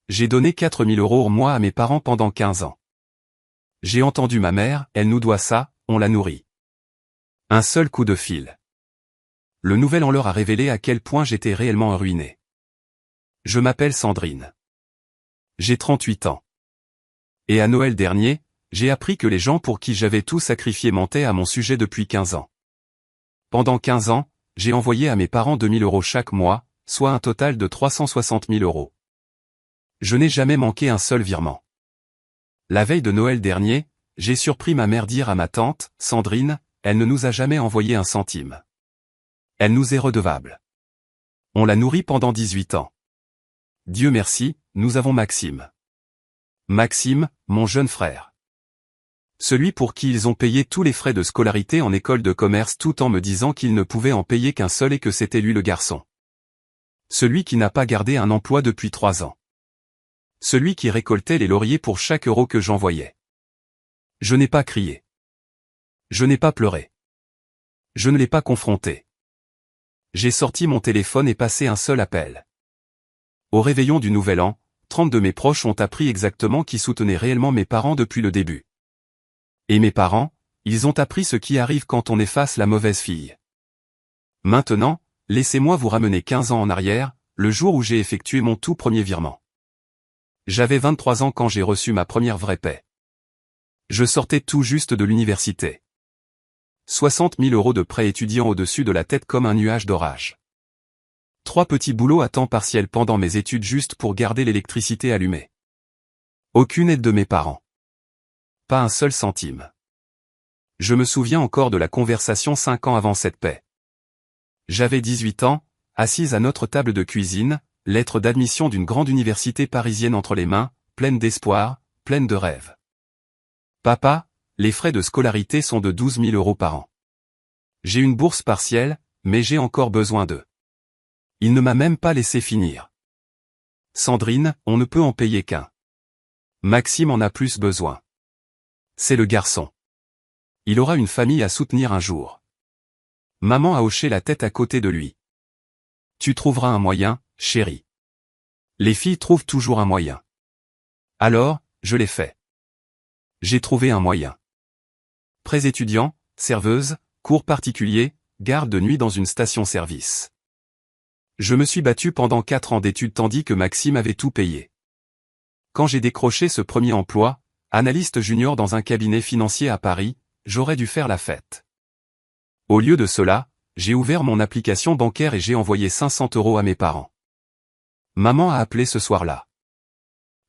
J'ai donné 4000 € au mois à mes parents pendant 15 ans. J'ai entendu ma mère, elle nous doit ça, on la nourrit. Un seul coup de fil. Le nouvel an leur a révélé à quel point j'étais réellement ruiné. Je m'appelle Sandrine. J'ai 38 ans. Et à Noël dernier, j'ai appris que les gens pour qui j'avais tout sacrifié mentaient à mon sujet depuis 15 ans. Pendant 15 ans, j'ai envoyé à mes parents 2000 € chaque mois, soit un total de 360 000 €. Je n'ai jamais manqué un seul virement. La veille de Noël dernier, j'ai surpris ma mère dire à ma tante, Sandrine, elle ne nous a jamais envoyé un centime. Elle nous est redevable. On l'a nourrie pendant 18 ans. Dieu merci, nous avons Maxime. Maxime, mon jeune frère. Celui pour qui ils ont payé tous les frais de scolarité en école de commerce tout en me disant qu'ils ne pouvaient en payer qu'un seul et que c'était lui le garçon. Celui qui n'a pas gardé un emploi depuis 3 ans. Celui qui récoltait les lauriers pour chaque euro que j'envoyais. Je n'ai pas crié. Je n'ai pas pleuré. Je ne l'ai pas confronté. J'ai sorti mon téléphone et passé un seul appel. Au réveillon du Nouvel An, 30 de mes proches ont appris exactement qui soutenait réellement mes parents depuis le début. Et mes parents, ils ont appris ce qui arrive quand on efface la mauvaise fille. Maintenant, laissez-moi vous ramener 15 ans en arrière, le jour où j'ai effectué mon tout premier virement. J'avais 23 ans quand j'ai reçu ma première vraie paie. Je sortais tout juste de l'université. 60 000 € de prêts étudiants au-dessus de la tête comme un nuage d'orage. 3 petits boulots à temps partiel pendant mes études juste pour garder l'électricité allumée. Aucune aide de mes parents. Pas un seul centime. Je me souviens encore de la conversation 5 ans avant cette paie. J'avais 18 ans, assise à notre table de cuisine, lettre d'admission d'une grande université parisienne entre les mains, pleine d'espoir, pleine de rêves. Papa, les frais de scolarité sont de 12 000 € par an. J'ai une bourse partielle, mais j'ai encore besoin d'eux. Il ne m'a même pas laissé finir. Sandrine, on ne peut en payer qu'un. Maxime en a plus besoin. C'est le garçon. Il aura une famille à soutenir un jour. Maman a hoché la tête à côté de lui. Tu trouveras un moyen, chérie. Les filles trouvent toujours un moyen. Alors, je l'ai fait. J'ai trouvé un moyen. Prêts étudiants, serveuse, cours particuliers, garde de nuit dans une station-service. Je me suis battu pendant 4 ans d'études tandis que Maxime avait tout payé. Quand j'ai décroché ce premier emploi, analyste junior dans un cabinet financier à Paris, j'aurais dû faire la fête. Au lieu de cela, j'ai ouvert mon application bancaire et j'ai envoyé 500 € à mes parents. Maman a appelé ce soir-là.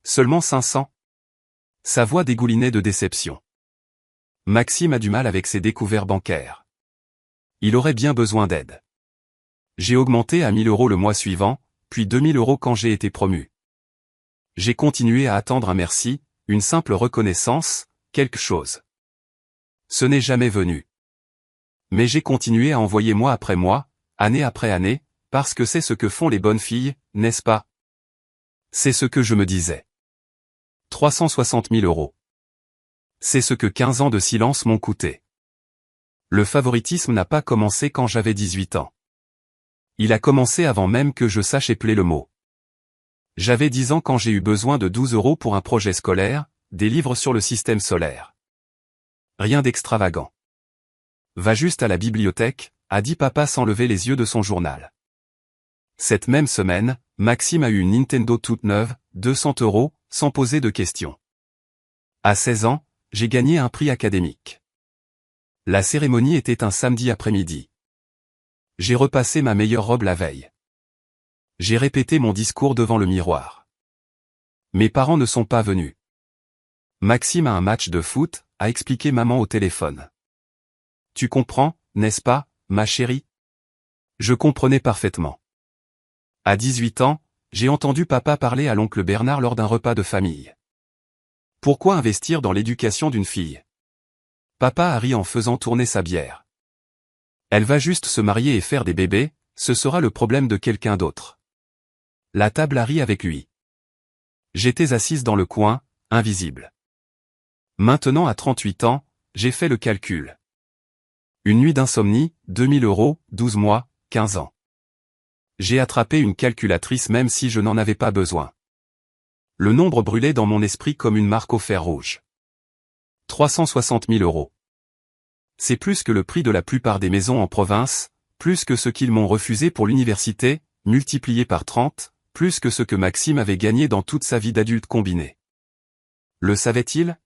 Seulement 500 ? Sa voix dégoulinait de déception. Maxime a du mal avec ses découvertes bancaires. Il aurait bien besoin d'aide. J'ai augmenté à 1000 € le mois suivant, puis 2000 € quand j'ai été promu. J'ai continué à attendre un merci, une simple reconnaissance, quelque chose. Ce n'est jamais venu. Mais j'ai continué à envoyer mois après mois, année après année, parce que c'est ce que font les bonnes filles, n'est-ce pas? C'est ce que je me disais. 360 000 €. C'est ce que 15 ans de silence m'ont coûté. Le favoritisme n'a pas commencé quand j'avais 18 ans. Il a commencé avant même que je sache épeler le mot. J'avais 10 ans quand j'ai eu besoin de 12 € pour un projet scolaire, des livres sur le système solaire. Rien d'extravagant. Va juste à la bibliothèque, a dit papa sans lever les yeux de son journal. Cette même semaine, Maxime a eu une Nintendo toute neuve, 200 €, sans poser de questions. À 16 ans, j'ai gagné un prix académique. La cérémonie était un samedi après-midi. J'ai repassé ma meilleure robe la veille. J'ai répété mon discours devant le miroir. Mes parents ne sont pas venus. Maxime a un match de foot, a expliqué maman au téléphone. Tu comprends, n'est-ce pas, ma chérie? Je comprenais parfaitement. À 18 ans, j'ai entendu papa parler à l'oncle Bernard lors d'un repas de famille. Pourquoi investir dans l'éducation d'une fille? Papa a ri en faisant tourner sa bière. Elle va juste se marier et faire des bébés, ce sera le problème de quelqu'un d'autre. La table a ri avec lui. J'étais assise dans le coin, invisible. Maintenant à 38 ans, j'ai fait le calcul. Une nuit d'insomnie, 2000 €, 12 mois, 15 ans. J'ai attrapé une calculatrice même si je n'en avais pas besoin. Le nombre brûlait dans mon esprit comme une marque au fer rouge. 360 000 euros. C'est plus que le prix de la plupart des maisons en province, plus que ce qu'ils m'ont refusé pour l'université, multiplié par 30, plus que ce que Maxime avait gagné dans toute sa vie d'adulte combinée. Le savait-il?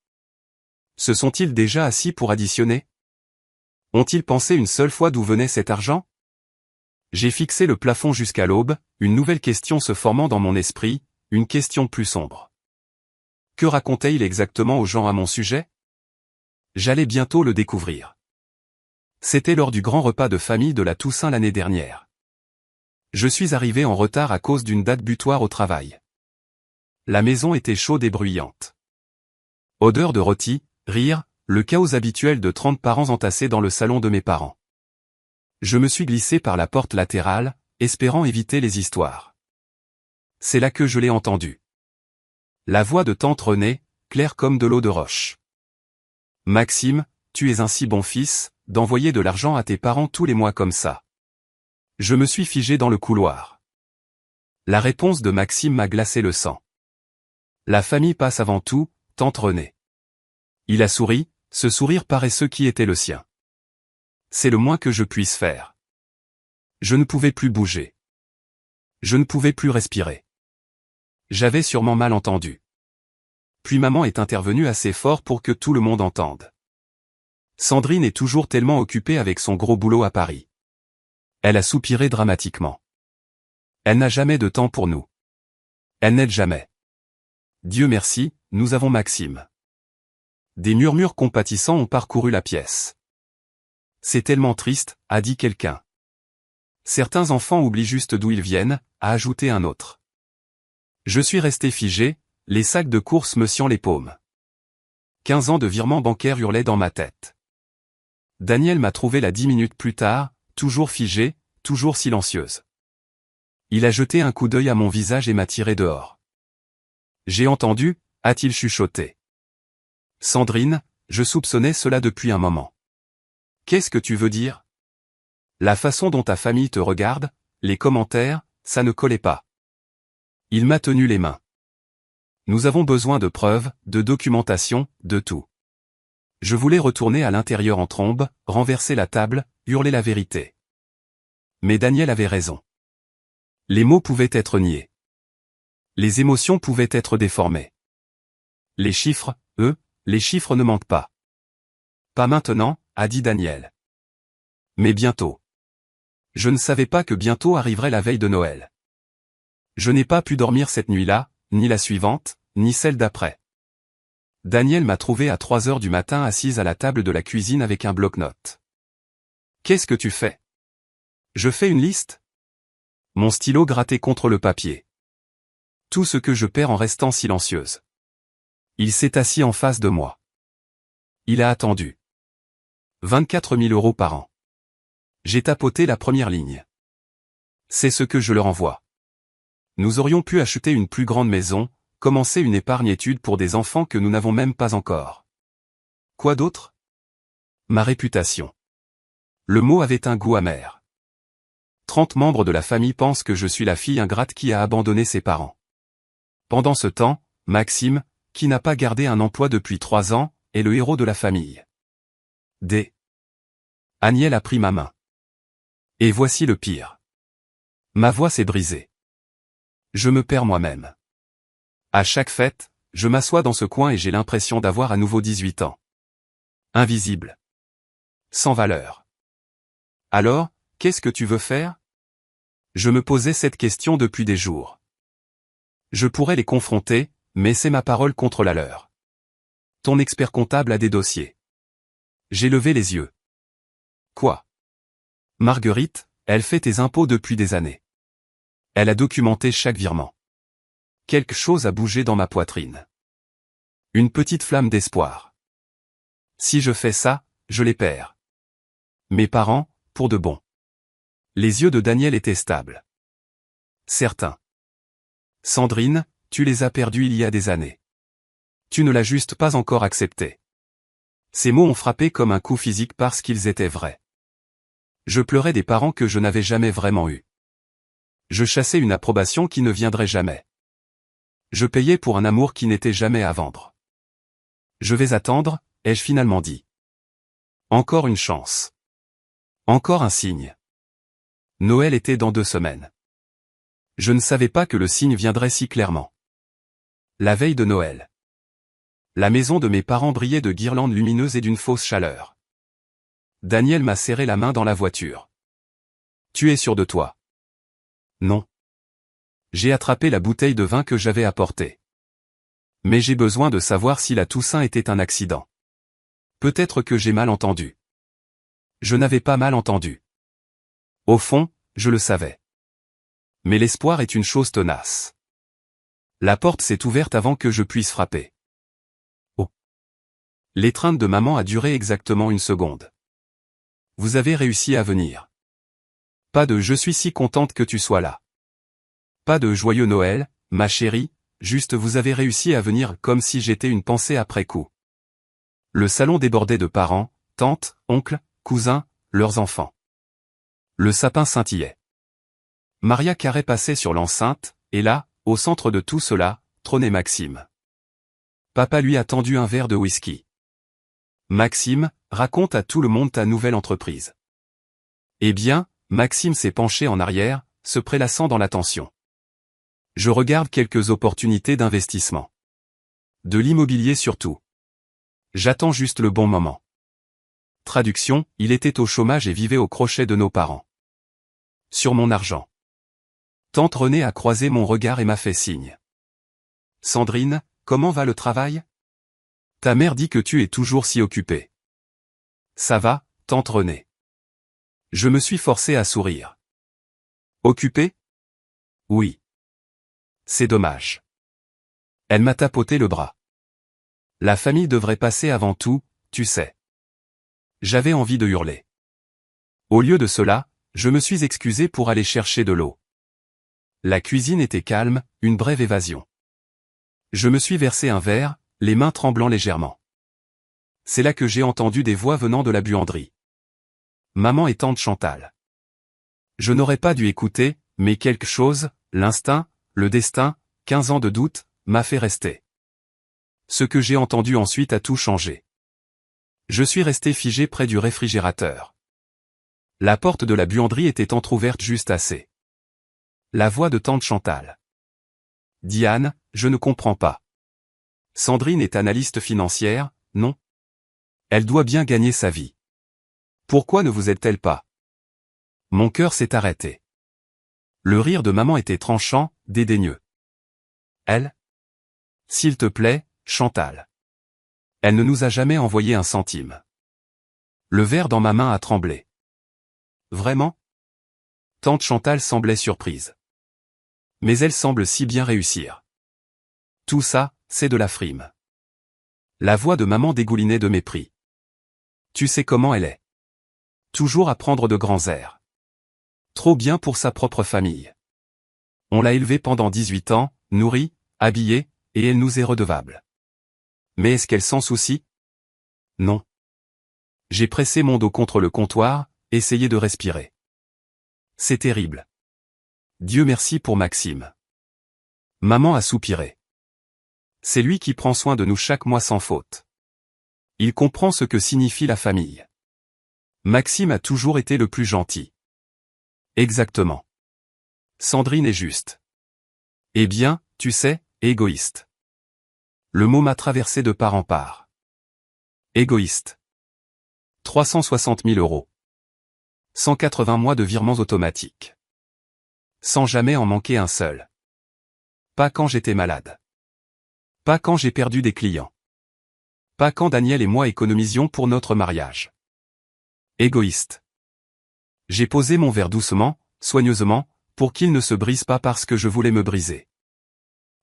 Se sont-ils déjà assis pour additionner? Ont-ils pensé une seule fois d'où venait cet argent? J'ai fixé le plafond jusqu'à l'aube, une nouvelle question se formant dans mon esprit, une question plus sombre. Que racontait-il exactement aux gens à mon sujet? J'allais bientôt le découvrir. C'était lors du grand repas de famille de la Toussaint l'année dernière. Je suis arrivé en retard à cause d'une date butoir au travail. La maison était chaude et bruyante. Odeur de rôti, rire, le chaos habituel de 30 parents entassés dans le salon de mes parents. Je me suis glissé par la porte latérale, espérant éviter les histoires. C'est là que je l'ai entendu. La voix de tante Renée, claire comme de l'eau de roche. Maxime, tu es un si bon fils, d'envoyer de l'argent à tes parents tous les mois comme ça. Je me suis figé dans le couloir. La réponse de Maxime m'a glacé le sang. La famille passe avant tout, tante Renée. Il a souri, ce sourire paresseux qui était le sien. C'est le moins que je puisse faire. Je ne pouvais plus bouger. Je ne pouvais plus respirer. J'avais sûrement mal entendu. Puis maman est intervenue assez fort pour que tout le monde entende. Sandrine est toujours tellement occupée avec son gros boulot à Paris. Elle a soupiré dramatiquement. Elle n'a jamais de temps pour nous. Elle n'aide jamais. Dieu merci, nous avons Maxime. Des murmures compatissants ont parcouru la pièce. C'est tellement triste, a dit quelqu'un. Certains enfants oublient juste d'où ils viennent, a ajouté un autre. Je suis resté figé, les sacs de courses me sciant les paumes. 15 ans de virements bancaires hurlaient dans ma tête. Daniel m'a trouvé là 10 minutes plus tard, toujours figée, toujours silencieuse. Il a jeté un coup d'œil à mon visage et m'a tiré dehors. J'ai entendu, a-t-il chuchoté. Sandrine, je soupçonnais cela depuis un moment. Qu'est-ce que tu veux dire? La façon dont ta famille te regarde, les commentaires, ça ne collait pas. Il m'a tenu les mains. Nous avons besoin de preuves, de documentation, de tout. Je voulais retourner à l'intérieur en trombe, renverser la table, hurler la vérité. Mais Daniel avait raison. Les mots pouvaient être niés. Les émotions pouvaient être déformées. Les chiffres, eux, les chiffres ne mentent pas. Pas maintenant, a dit Daniel. Mais bientôt. Je ne savais pas que bientôt arriverait la veille de Noël. Je n'ai pas pu dormir cette nuit-là, ni la suivante, ni celle d'après. Daniel m'a trouvé à 3 heures du matin assise à la table de la cuisine avec un bloc-notes. Qu'est-ce que tu fais? Je fais une liste? Mon stylo grattait contre le papier. Tout ce que je perds en restant silencieuse. Il s'est assis en face de moi. Il a attendu. 24 000 euros par an. J'ai tapoté la première ligne. C'est ce que je leur envoie. Nous aurions pu acheter une plus grande maison, commencer une épargne-études pour des enfants que nous n'avons même pas encore. Quoi d'autre? Ma réputation. Le mot avait un goût amer. 30 membres de la famille pensent que je suis la fille ingrate qui a abandonné ses parents. Pendant ce temps, Maxime, qui n'a pas gardé un emploi depuis 3 ans, est le héros de la famille. Aniel a pris ma main. Et voici le pire. Ma voix s'est brisée. Je me perds moi-même. À chaque fête, je m'assois dans ce coin et j'ai l'impression d'avoir à nouveau 18 ans. Invisible. Sans valeur. Alors, qu'est-ce que tu veux faire? Je me posais cette question depuis des jours. Je pourrais les confronter, mais c'est ma parole contre la leur. Ton expert comptable a des dossiers. J'ai levé les yeux. Quoi? Marguerite, elle fait tes impôts depuis des années. Elle a documenté chaque virement. Quelque chose a bougé dans ma poitrine. Une petite flamme d'espoir. Si je fais ça, je les perds. Mes parents, pour de bon. Les yeux de Daniel étaient stables. Certains. Sandrine, tu les as perdus il y a des années. Tu ne l'as juste pas encore accepté. Ces mots ont frappé comme un coup physique parce qu'ils étaient vrais. Je pleurais des parents que je n'avais jamais vraiment eus. Je chassais une approbation qui ne viendrait jamais. Je payais pour un amour qui n'était jamais à vendre. Je vais attendre, ai-je finalement dit. Encore une chance. Encore un signe. Noël était dans 2 semaines. Je ne savais pas que le signe viendrait si clairement. La veille de Noël. La maison de mes parents brillait de guirlandes lumineuses et d'une fausse chaleur. Daniel m'a serré la main dans la voiture. Tu es sûr de toi? Non. J'ai attrapé la bouteille de vin que j'avais apportée. Mais j'ai besoin de savoir si la Toussaint était un accident. Peut-être que j'ai mal entendu. Je n'avais pas mal entendu. Au fond, je le savais. Mais l'espoir est une chose tenace. La porte s'est ouverte avant que je puisse frapper. Oh. L'étreinte de maman a duré exactement 1 seconde. Vous avez réussi à venir. Pas de « je suis si contente que tu sois là ». Pas de « joyeux Noël, ma chérie », juste vous avez réussi à venir comme si j'étais une pensée après coup. Le salon débordait de parents, tantes, oncles, cousins, leurs enfants. Le sapin scintillait. Maria Carré passait sur l'enceinte, et là, au centre de tout cela, trônait Maxime. Papa lui a tendu un verre de whisky. Maxime, raconte à tout le monde ta nouvelle entreprise. Eh bien, Maxime s'est penché en arrière, se prélassant dans l'attention. Je regarde quelques opportunités d'investissement. De l'immobilier surtout. J'attends juste le bon moment. Traduction, il était au chômage et vivait au crochet de nos parents. Sur mon argent. Tante Renée a croisé mon regard et m'a fait signe. Sandrine, comment va le travail? Ta mère dit que tu es toujours si occupée. Ça va, tante Renée. Je me suis forcé à sourire. Occupée? Oui. C'est dommage. Elle m'a tapoté le bras. La famille devrait passer avant tout, tu sais. J'avais envie de hurler. Au lieu de cela, je me suis excusé pour aller chercher de l'eau. La cuisine était calme, une brève évasion. Je me suis versé un verre, les mains tremblant légèrement. C'est là que j'ai entendu des voix venant de la buanderie. Maman et tante Chantal. Je n'aurais pas dû écouter, mais quelque chose, l'instinct, le destin, 15 ans de doute, m'a fait rester. Ce que j'ai entendu ensuite a tout changé. Je suis resté figé près du réfrigérateur. La porte de la buanderie était entr'ouverte juste assez. La voix de tante Chantal. Diane, je ne comprends pas. Sandrine est analyste financière, non? Elle doit bien gagner sa vie. Pourquoi ne vous aide-t-elle pas? Mon cœur s'est arrêté. Le rire de maman était tranchant, dédaigneux. Elle? S'il te plaît, Chantal. Elle ne nous a jamais envoyé un centime. Le verre dans ma main a tremblé. Vraiment? Tante Chantal semblait surprise. Mais elle semble si bien réussir. Tout ça, c'est de la frime. La voix de maman dégoulinait de mépris. Tu sais comment elle est. Toujours à prendre de grands airs. Trop bien pour sa propre famille. On l'a élevée pendant 18 ans, nourrie, habillée, et elle nous est redevable. Mais est-ce qu'elle s'en soucie? Non. J'ai pressé mon dos contre le comptoir, essayé de respirer. C'est terrible. Dieu merci pour Maxime. Maman a soupiré. C'est lui qui prend soin de nous chaque mois sans faute. Il comprend ce que signifie la famille. Maxime a toujours été le plus gentil. Exactement. Sandrine est juste. Eh bien, tu sais, égoïste. Le mot m'a traversé de part en part. Égoïste. 360 000 €. 180 mois de virements automatiques. Sans jamais en manquer un seul. Pas quand j'étais malade. Pas quand j'ai perdu des clients. Pas quand Daniel et moi économisions pour notre mariage. Égoïste. J'ai posé mon verre doucement, soigneusement, pour qu'il ne se brise pas parce que je voulais me briser.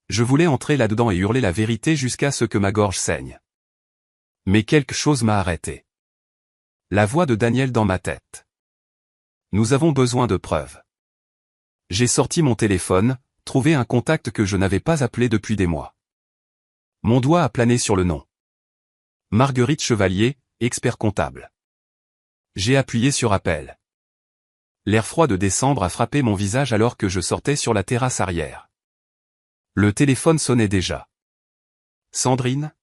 Je voulais entrer là-dedans et hurler la vérité jusqu'à ce que ma gorge saigne. Mais quelque chose m'a arrêté. La voix de Daniel dans ma tête. Nous avons besoin de preuves. J'ai sorti mon téléphone, trouvé un contact que je n'avais pas appelé depuis des mois. Mon doigt a plané sur le nom. Marguerite Chevalier, expert comptable. J'ai appuyé sur appel. L'air froid de décembre a frappé mon visage alors que je sortais sur la terrasse arrière. Le téléphone sonnait déjà. Sandrine?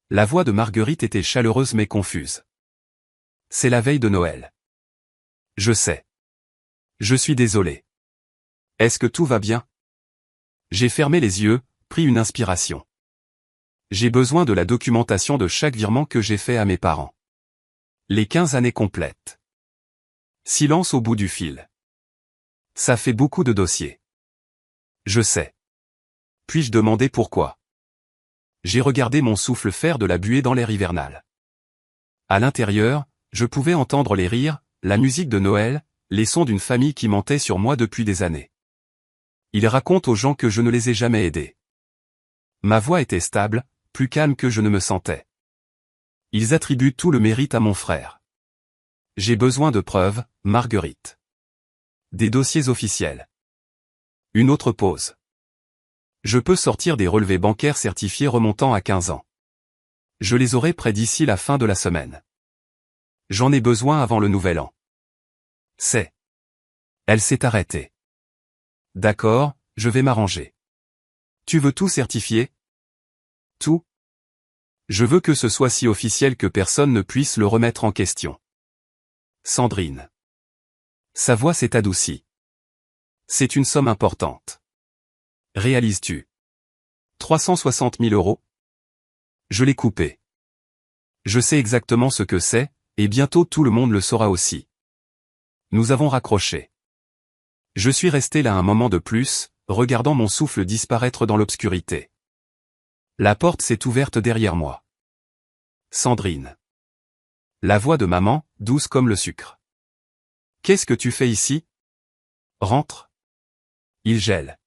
La voix de Marguerite était chaleureuse mais confuse. C'est la veille de Noël. Je sais. Je suis désolé. Est-ce que tout va bien? J'ai fermé les yeux, pris une inspiration. J'ai besoin de la documentation de chaque virement que j'ai fait à mes parents. Les 15 années complètes. Silence au bout du fil. Ça fait beaucoup de dossiers. Je sais. Puis-je demander pourquoi? J'ai regardé mon souffle faire de la buée dans l'air hivernal. À l'intérieur, je pouvais entendre les rires, la musique de Noël, les sons d'une famille qui mentait sur moi depuis des années. Ils racontent aux gens que je ne les ai jamais aidés. Ma voix était stable, plus calme que je ne me sentais. Ils attribuent tout le mérite à mon frère. J'ai besoin de preuves, Marguerite. Des dossiers officiels. Une autre pause. Je peux sortir des relevés bancaires certifiés remontant à 15 ans. Je les aurai prêts d'ici la fin de la semaine. J'en ai besoin avant le nouvel an. Elle s'est arrêtée. D'accord, je vais m'arranger. Tu veux tout certifier? Tout? Je veux que ce soit si officiel que personne ne puisse le remettre en question. Sandrine. Sa voix s'est adoucie. C'est une somme importante. Réalises-tu? 360 000 euros? Je l'ai coupé. Je sais exactement ce que c'est, et bientôt tout le monde le saura aussi. Nous avons raccroché. Je suis resté là un moment de plus, regardant mon souffle disparaître dans l'obscurité. La porte s'est ouverte derrière moi. Sandrine. La voix de maman, douce comme le sucre. Qu'est-ce que tu fais ici? Rentre. Il gèle.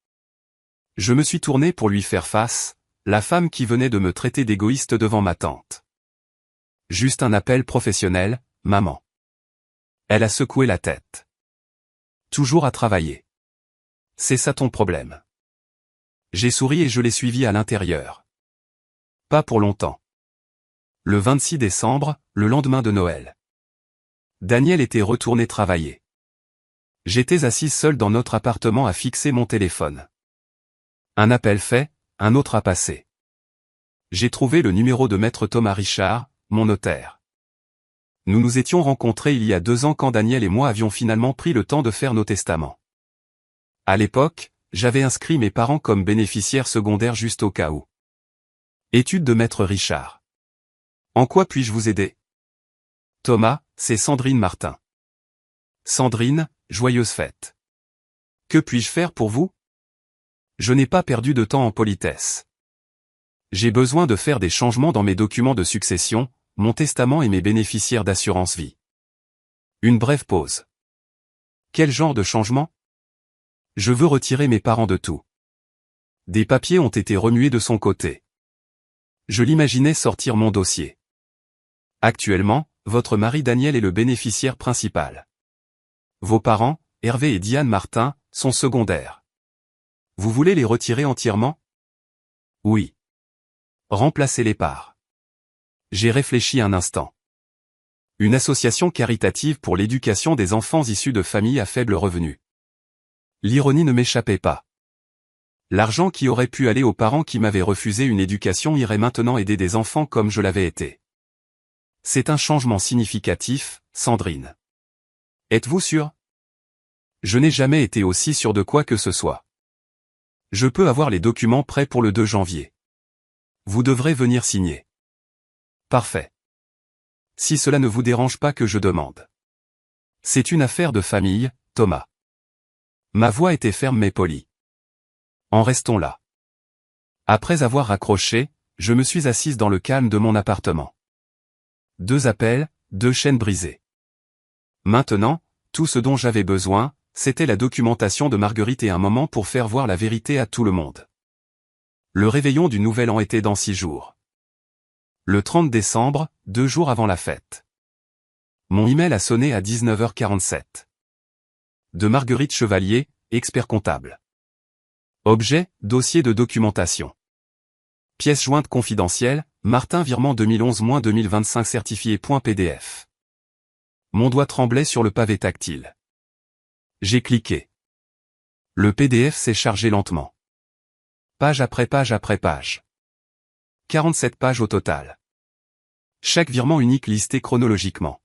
Je me suis tourné pour lui faire face, la femme qui venait de me traiter d'égoïste devant ma tante. Juste un appel professionnel, maman. Elle a secoué la tête. Toujours à travailler. C'est ça ton problème. J'ai souri et je l'ai suivi à l'intérieur. Pas pour longtemps. Le 26 décembre, le lendemain de Noël. Daniel était retourné travailler. J'étais assise seule dans notre appartement à fixer mon téléphone. Un appel fait, un autre a passé. J'ai trouvé le numéro de maître Thomas Richard, mon notaire. Nous nous étions rencontrés il y a 2 ans quand Daniel et moi avions finalement pris le temps de faire nos testaments. À l'époque, j'avais inscrit mes parents comme bénéficiaires secondaires juste au cas où. Étude de maître Richard. En quoi puis-je vous aider? Thomas, c'est Sandrine Martin. Sandrine, joyeuse fête. Que puis-je faire pour vous? Je n'ai pas perdu de temps en politesse. J'ai besoin de faire des changements dans mes documents de succession, mon testament et mes bénéficiaires d'assurance vie. Une brève pause. Quel genre de changement? Je veux retirer mes parents de tout. Des papiers ont été remués de son côté. Je l'imaginais sortir mon dossier. Actuellement, votre mari Daniel est le bénéficiaire principal. Vos parents, Hervé et Diane Martin, sont secondaires. Vous voulez les retirer entièrement? Oui. Remplacez les par. J'ai réfléchi un instant. Une association caritative pour l'éducation des enfants issus de familles à faible revenu. L'ironie ne m'échappait pas. L'argent qui aurait pu aller aux parents qui m'avaient refusé une éducation irait maintenant aider des enfants comme je l'avais été. C'est un changement significatif, Sandrine. Êtes-vous sûr? Je n'ai jamais été aussi sûr de quoi que ce soit. Je peux avoir les documents prêts pour le 2 janvier. Vous devrez venir signer. Parfait. Si cela ne vous dérange pas que je demande. C'est une affaire de famille, Thomas. Ma voix était ferme mais polie. En restons là. Après avoir raccroché, je me suis assise dans le calme de mon appartement. 2 appels, 2 chaînes brisées. Maintenant, tout ce dont j'avais besoin, c'était la documentation de Marguerite et un moment pour faire voir la vérité à tout le monde. Le réveillon du Nouvel An était dans 6 jours. Le 30 décembre, 2 jours avant la fête. Mon email a sonné à 19h47. De Marguerite Chevalier, expert comptable. Objet, dossier de documentation. Pièce jointe confidentielle, Martin virement 2011-2025 certifié.pdf. Mon doigt tremblait sur le pavé tactile. J'ai cliqué. Le PDF s'est chargé lentement. page après page après page. 47 pages au total. Chaque virement unique listé chronologiquement.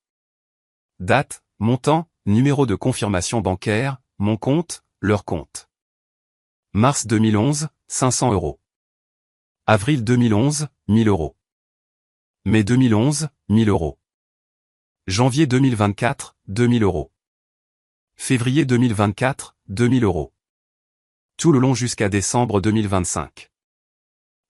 Date, montant, numéro de confirmation bancaire, mon compte, leur compte. Mars 2011, 500 €. Avril 2011, 1000 €. Mai 2011, 1000 €. Janvier 2024, 2000 €. Février 2024, 2000 €. Tout le long jusqu'à décembre 2025.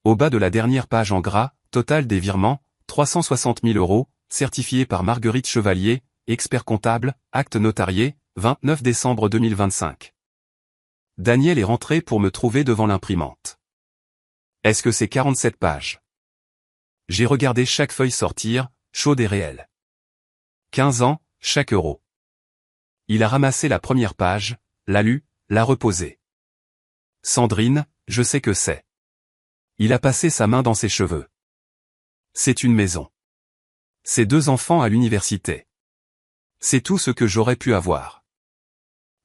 Au bas de la dernière page en gras, total des virements, 360 000 €, certifié par Marguerite Chevalier, expert comptable, acte notarié, 29 décembre 2025. Daniel est rentré pour me trouver devant l'imprimante. Est-ce que c'est 47 pages? J'ai regardé chaque feuille sortir, chaude et réelle. 15 ans, chaque euro. Il a ramassé la première page, l'a lue, l'a reposée. Sandrine, je sais que c'est. Il a passé sa main dans ses cheveux. C'est une maison. Ses 2 enfants à l'université. C'est tout ce que j'aurais pu avoir.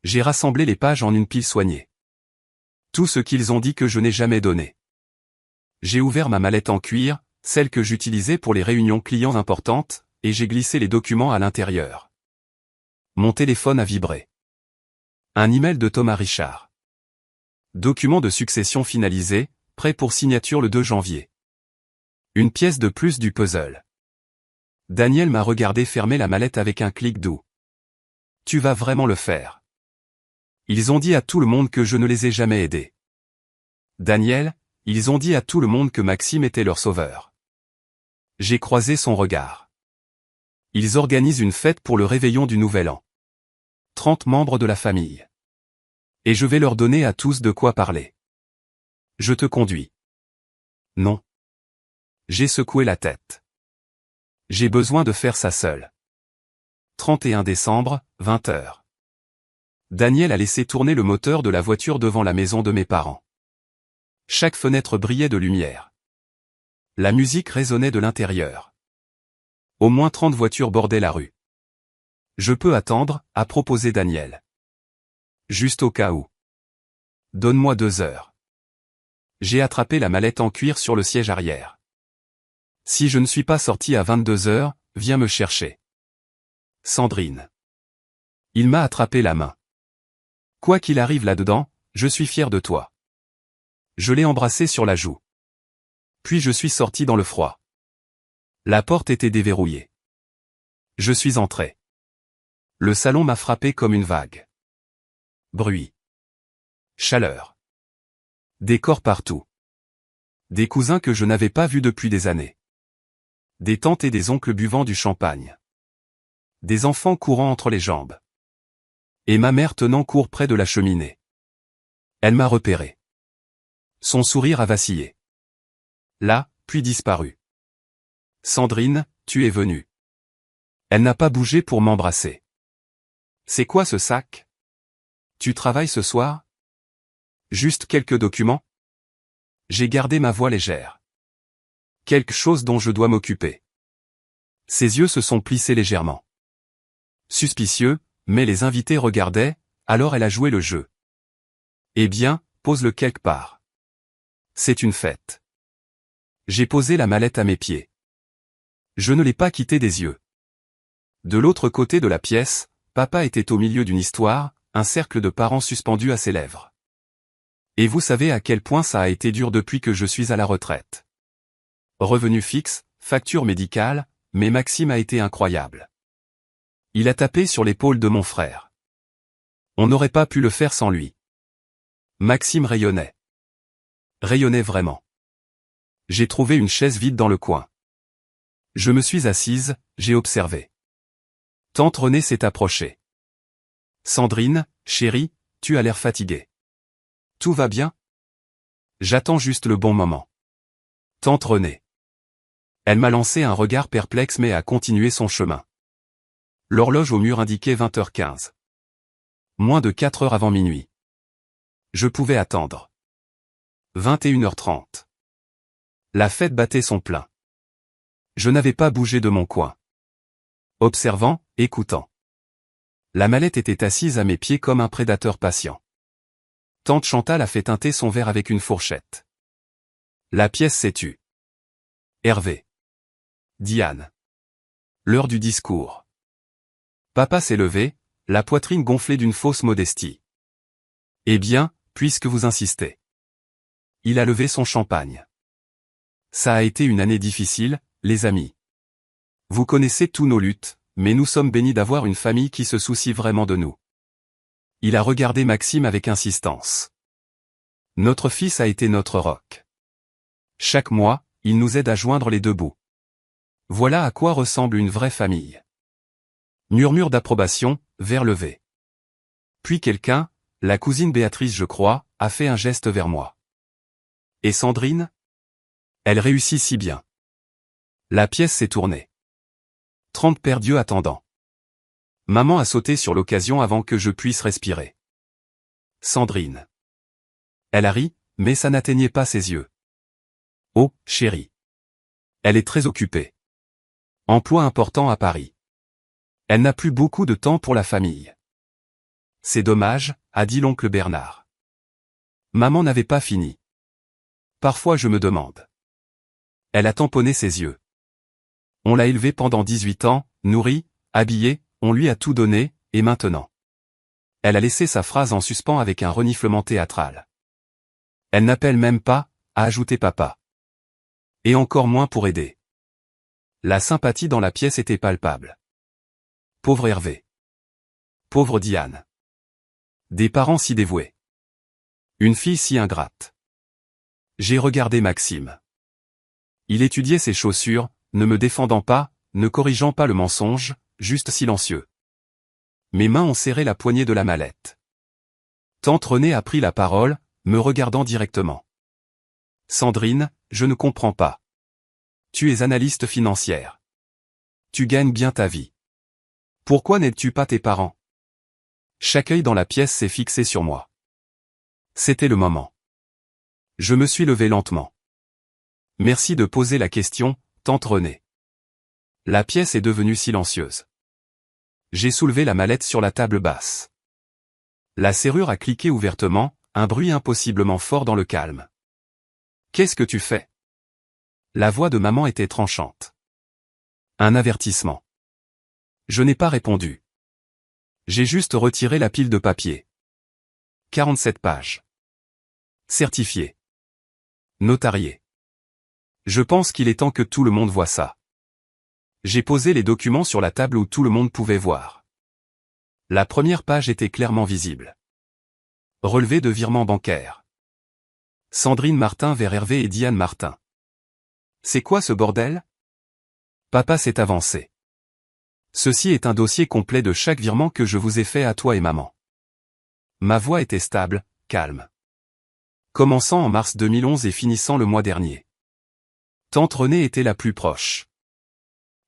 J'ai rassemblé les pages en une pile soignée. Tout ce qu'ils ont dit que je n'ai jamais donné. J'ai ouvert ma mallette en cuir, celle que j'utilisais pour les réunions clients importantes, et j'ai glissé les documents à l'intérieur. Mon téléphone a vibré. Un email de Thomas Richard. Document de succession finalisé, prêt pour signature le 2 janvier. Une pièce de plus du puzzle. Daniel m'a regardé fermer la mallette avec un clic doux. Tu vas vraiment le faire. Ils ont dit à tout le monde que je ne les ai jamais aidés. Daniel, ils ont dit à tout le monde que Maxime était leur sauveur. J'ai croisé son regard. Ils organisent une fête pour le réveillon du Nouvel An. 30 membres de la famille. Et je vais leur donner à tous de quoi parler. Je te conduis. Non. J'ai secoué la tête. J'ai besoin de faire ça seul. 31 décembre, 20 h. Daniel a laissé tourner le moteur de la voiture devant la maison de mes parents. Chaque fenêtre brillait de lumière. La musique résonnait de l'intérieur. Au moins 30 voitures bordaient la rue. Je peux attendre, a proposé Daniel. Juste au cas où. Donne-moi 2 heures. J'ai attrapé la mallette en cuir sur le siège arrière. Si je ne suis pas sorti à 22 h, viens me chercher. Sandrine. Il m'a attrapé la main. Quoi qu'il arrive là-dedans, je suis fier de toi. Je l'ai embrassé sur la joue. Puis je suis sorti dans le froid. La porte était déverrouillée. Je suis entré. Le salon m'a frappé comme une vague. Bruit. Chaleur. Décor partout. Des cousins que je n'avais pas vus depuis des années. Des tantes et des oncles buvant du champagne. Des enfants courant entre les jambes. Et ma mère tenant court près de la cheminée. Elle m'a repéré. Son sourire a vacillé. Là, puis disparu. Sandrine, tu es venue. Elle n'a pas bougé pour m'embrasser. C'est quoi ce sac? Tu travailles ce soir? Juste quelques documents? J'ai gardé ma voix légère. Quelque chose dont je dois m'occuper. Ses yeux se sont plissés légèrement. Suspicieux, mais les invités regardaient, alors elle a joué le jeu. Eh bien, pose-le quelque part. C'est une fête. J'ai posé la mallette à mes pieds. Je ne l'ai pas quittée des yeux. De l'autre côté de la pièce, papa était au milieu d'une histoire, un cercle de parents suspendus à ses lèvres. Et vous savez à quel point ça a été dur depuis que je suis à la retraite. Revenu fixe, facture médicale, mais Maxime a été incroyable. Il a tapé sur l'épaule de mon frère. On n'aurait pas pu le faire sans lui. Maxime rayonnait. Rayonnait vraiment. J'ai trouvé une chaise vide dans le coin. Je me suis assise, j'ai observé. Tante Renée s'est approchée. Sandrine, chérie, tu as l'air fatiguée. Tout va bien? J'attends juste le bon moment. Tante Renée. Elle m'a lancé un regard perplexe mais a continué son chemin. L'horloge au mur indiquait 20h15. Moins de 4 heures avant minuit. Je pouvais attendre. 21h30. La fête battait son plein. Je n'avais pas bougé de mon coin. Observant, écoutant. La mallette était assise à mes pieds comme un prédateur patient. Tante Chantal a fait teinter son verre avec une fourchette. La pièce s'est tue. Hervé. Diane. L'heure du discours. Papa s'est levé, la poitrine gonflée d'une fausse modestie. Eh bien, puisque vous insistez. Il a levé son champagne. Ça a été une année difficile, les amis. Vous connaissez tous nos luttes, mais nous sommes bénis d'avoir une famille qui se soucie vraiment de nous. Il a regardé Maxime avec insistance. Notre fils a été notre roc. Chaque mois, il nous aide à joindre les deux bouts. Voilà à quoi ressemble une vraie famille. Murmure d'approbation, verre levé. Puis quelqu'un, la cousine Béatrice je crois, a fait un geste vers moi. Et Sandrine? Elle réussit si bien. La pièce s'est tournée. 30 paires d'yeux attendant. Maman a sauté sur l'occasion avant que je puisse respirer. Sandrine. Elle a ri, mais ça n'atteignait pas ses yeux. Oh, chérie. Elle est très occupée. Emploi important à Paris. Elle n'a plus beaucoup de temps pour la famille. C'est dommage, a dit l'oncle Bernard. Maman n'avait pas fini. Parfois je me demande. Elle a tamponné ses yeux. On l'a élevée pendant 18 ans, nourrie, habillée, on lui a tout donné, et maintenant. Elle a laissé sa phrase en suspens avec un reniflement théâtral. Elle n'appelle même pas, a ajouté papa. Et encore moins pour aider. La sympathie dans la pièce était palpable. Pauvre Hervé. Pauvre Diane. Des parents si dévoués. Une fille si ingrate. J'ai regardé Maxime. Il étudiait ses chaussures, ne me défendant pas, ne corrigeant pas le mensonge, juste silencieux. Mes mains ont serré la poignée de la mallette. Tante Renée a pris la parole, me regardant directement. Sandrine, je ne comprends pas. Tu es analyste financière. Tu gagnes bien ta vie. Pourquoi n'aides-tu pas tes parents? Chaque œil dans la pièce s'est fixé sur moi. C'était le moment. Je me suis levé lentement. Merci de poser la question, tante Renée. La pièce est devenue silencieuse. J'ai soulevé la mallette sur la table basse. La serrure a cliqué ouvertement, un bruit impossiblement fort dans le calme. Qu'est-ce que tu fais? La voix de maman était tranchante. Un avertissement. Je n'ai pas répondu. J'ai juste retiré la pile de papier. 47 pages. Certifié. Notarié. Je pense qu'il est temps que tout le monde voie ça. J'ai posé les documents sur la table où tout le monde pouvait voir. La première page était clairement visible. Relevé de virement bancaire. Sandrine Martin vers Hervé et Diane Martin. C'est quoi ce bordel? Papa s'est avancé. Ceci est un dossier complet de chaque virement que je vous ai fait à toi et maman. Ma voix était stable, calme. Commençant en mars 2011 et finissant le mois dernier. Tante Renée était la plus proche.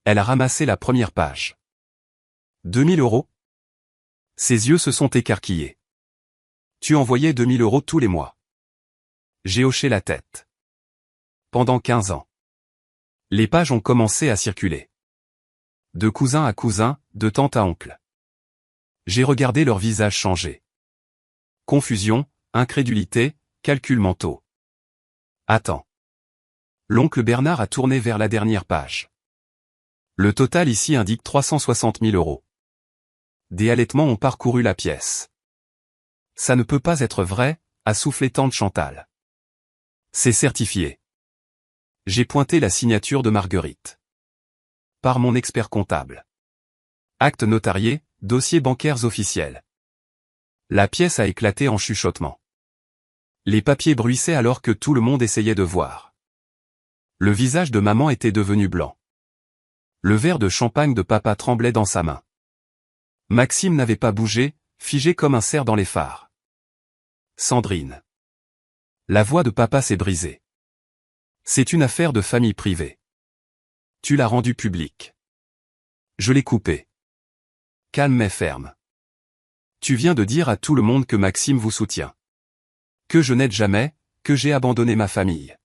Elle a ramassé la première page. 2000 €? Ses yeux se sont écarquillés. Tu envoyais 2000 € tous les mois. J'ai hoché la tête. Pendant 15 ans. Les pages ont commencé à circuler. De cousin à cousin, de tante à oncle. J'ai regardé leurs visages changer. Confusion, incrédulité, calculs mentaux. Attends. L'oncle Bernard a tourné vers la dernière page. Le total ici indique 360 000 €. Des halètements ont parcouru la pièce. Ça ne peut pas être vrai, a soufflé tante Chantal. C'est certifié. J'ai pointé la signature de Marguerite. Par mon expert comptable. Actes notariés, dossiers bancaires officiels. La pièce a éclaté en chuchotement. Les papiers bruissaient alors que tout le monde essayait de voir. Le visage de maman était devenu blanc. Le verre de champagne de papa tremblait dans sa main. Maxime n'avait pas bougé, figé comme un cerf dans les phares. Sandrine. La voix de papa s'est brisée. C'est une affaire de famille privée. Tu l'as rendue publique. Je l'ai coupée. Calme mais ferme. Tu viens de dire à tout le monde que Maxime vous soutient. Que je n'aide jamais, que j'ai abandonné ma famille.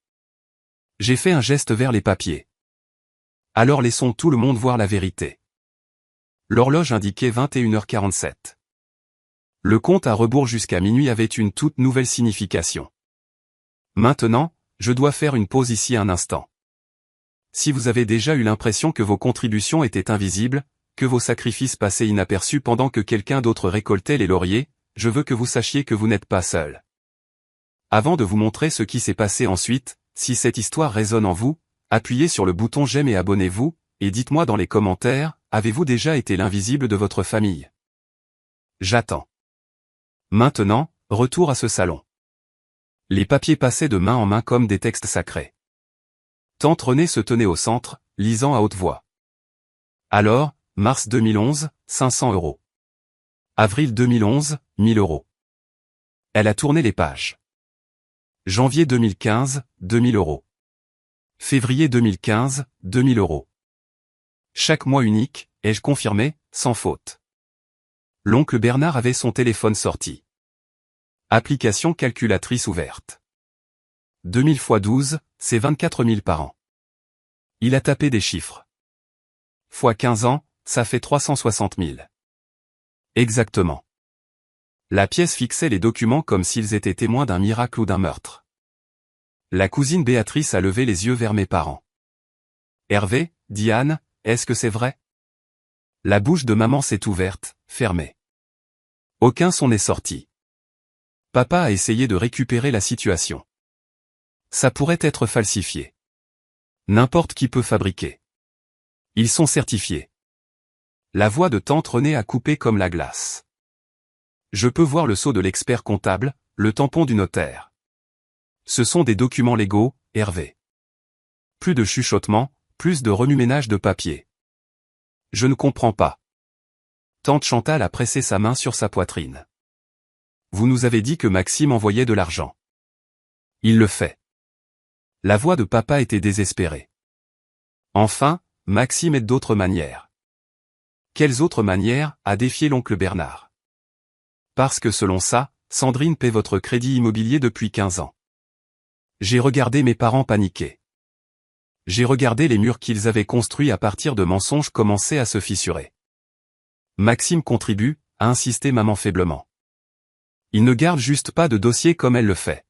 J'ai fait un geste vers les papiers. Alors laissons tout le monde voir la vérité. L'horloge indiquait 21h47. Le compte à rebours jusqu'à minuit avait une toute nouvelle signification. Maintenant, je dois faire une pause ici un instant. Si vous avez déjà eu l'impression que vos contributions étaient invisibles, que vos sacrifices passaient inaperçus pendant que quelqu'un d'autre récoltait les lauriers, je veux que vous sachiez que vous n'êtes pas seul. Avant de vous montrer ce qui s'est passé ensuite, si cette histoire résonne en vous, appuyez sur le bouton j'aime et abonnez-vous, et dites-moi dans les commentaires, avez-vous déjà été l'invisible de votre famille? J'attends. Maintenant, retour à ce salon. Les papiers passaient de main en main comme des textes sacrés. Tante Renée se tenait au centre, lisant à haute voix. Alors, mars 2011, 500 €. Avril 2011, 1000 €. Elle a tourné les pages. Janvier 2015, 2000 €. Février 2015, 2000 €. Chaque mois unique, ai-je confirmé, sans faute. L'oncle Bernard avait son téléphone sorti. Application calculatrice ouverte. 2000 x 12, c'est 24 000 par an. Il a tapé des chiffres. Fois 15 ans, ça fait 360 000. Exactement. La pièce fixait les documents comme s'ils étaient témoins d'un miracle ou d'un meurtre. La cousine Béatrice a levé les yeux vers mes parents. Hervé, Diane, est-ce que c'est vrai? La bouche de maman s'est ouverte, fermée. Aucun son n'est sorti. Papa a essayé de récupérer la situation. Ça pourrait être falsifié. N'importe qui peut fabriquer. Ils sont certifiés. La voix de tante Renée a coupé comme la glace. Je peux voir le sceau de l'expert comptable, le tampon du notaire. Ce sont des documents légaux, Hervé. Plus de chuchotements, plus de remue-ménage de papier. Je ne comprends pas. Tante Chantal a pressé sa main sur sa poitrine. Vous nous avez dit que Maxime envoyait de l'argent. Il le fait. La voix de papa était désespérée. Enfin, Maxime aide d'autres manières. Quelles autres manières, a défié l'oncle Bernard. Parce que selon ça, Sandrine paie votre crédit immobilier depuis 15 ans. J'ai regardé mes parents paniquer. J'ai regardé les murs qu'ils avaient construits à partir de mensonges commencer à se fissurer. Maxime contribue, a insisté maman faiblement. Il ne garde juste pas de dossier comme elle le fait.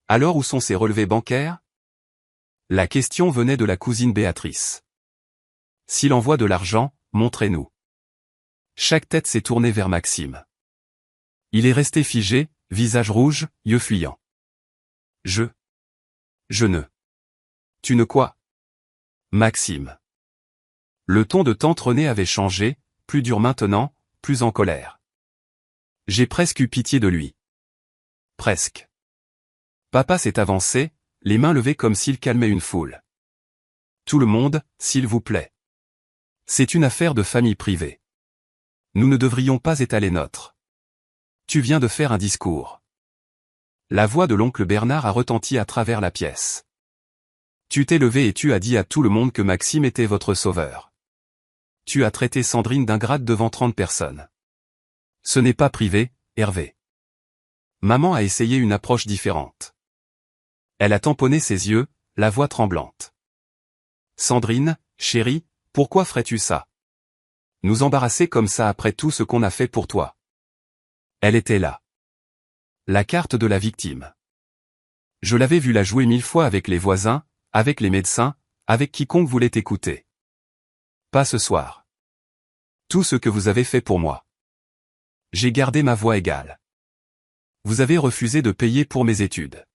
Alors où sont ses relevés bancaires? La question venait de la cousine Béatrice. S'il envoie de l'argent, montrez-nous. Chaque tête s'est tournée vers Maxime. Il est resté figé, visage rouge, yeux fuyants. Je ne. Tu ne quoi? Maxime. Le ton de tante Renée avait changé, plus dur maintenant, plus en colère. J'ai presque eu pitié de lui. Presque. Papa s'est avancé, les mains levées comme s'il calmait une foule. Tout le monde, s'il vous plaît. C'est une affaire de famille privée. Nous ne devrions pas étaler notre. Tu viens de faire un discours. La voix de l'oncle Bernard a retenti à travers la pièce. Tu t'es levé et tu as dit à tout le monde que Maxime était votre sauveur. Tu as traité Sandrine d'ingrate devant 30 personnes. Ce n'est pas privé, Hervé. Maman a essayé une approche différente. Elle a tamponné ses yeux, la voix tremblante. Sandrine, chérie, pourquoi ferais-tu ça? Nous embarrasser comme ça après tout ce qu'on a fait pour toi. Elle était là. La carte de la victime. Je l'avais vue la jouer 1000 fois avec les voisins, avec les médecins, avec quiconque voulait écouter. Pas ce soir. Tout ce que vous avez fait pour moi. J'ai gardé ma voix égale. Vous avez refusé de payer pour mes études.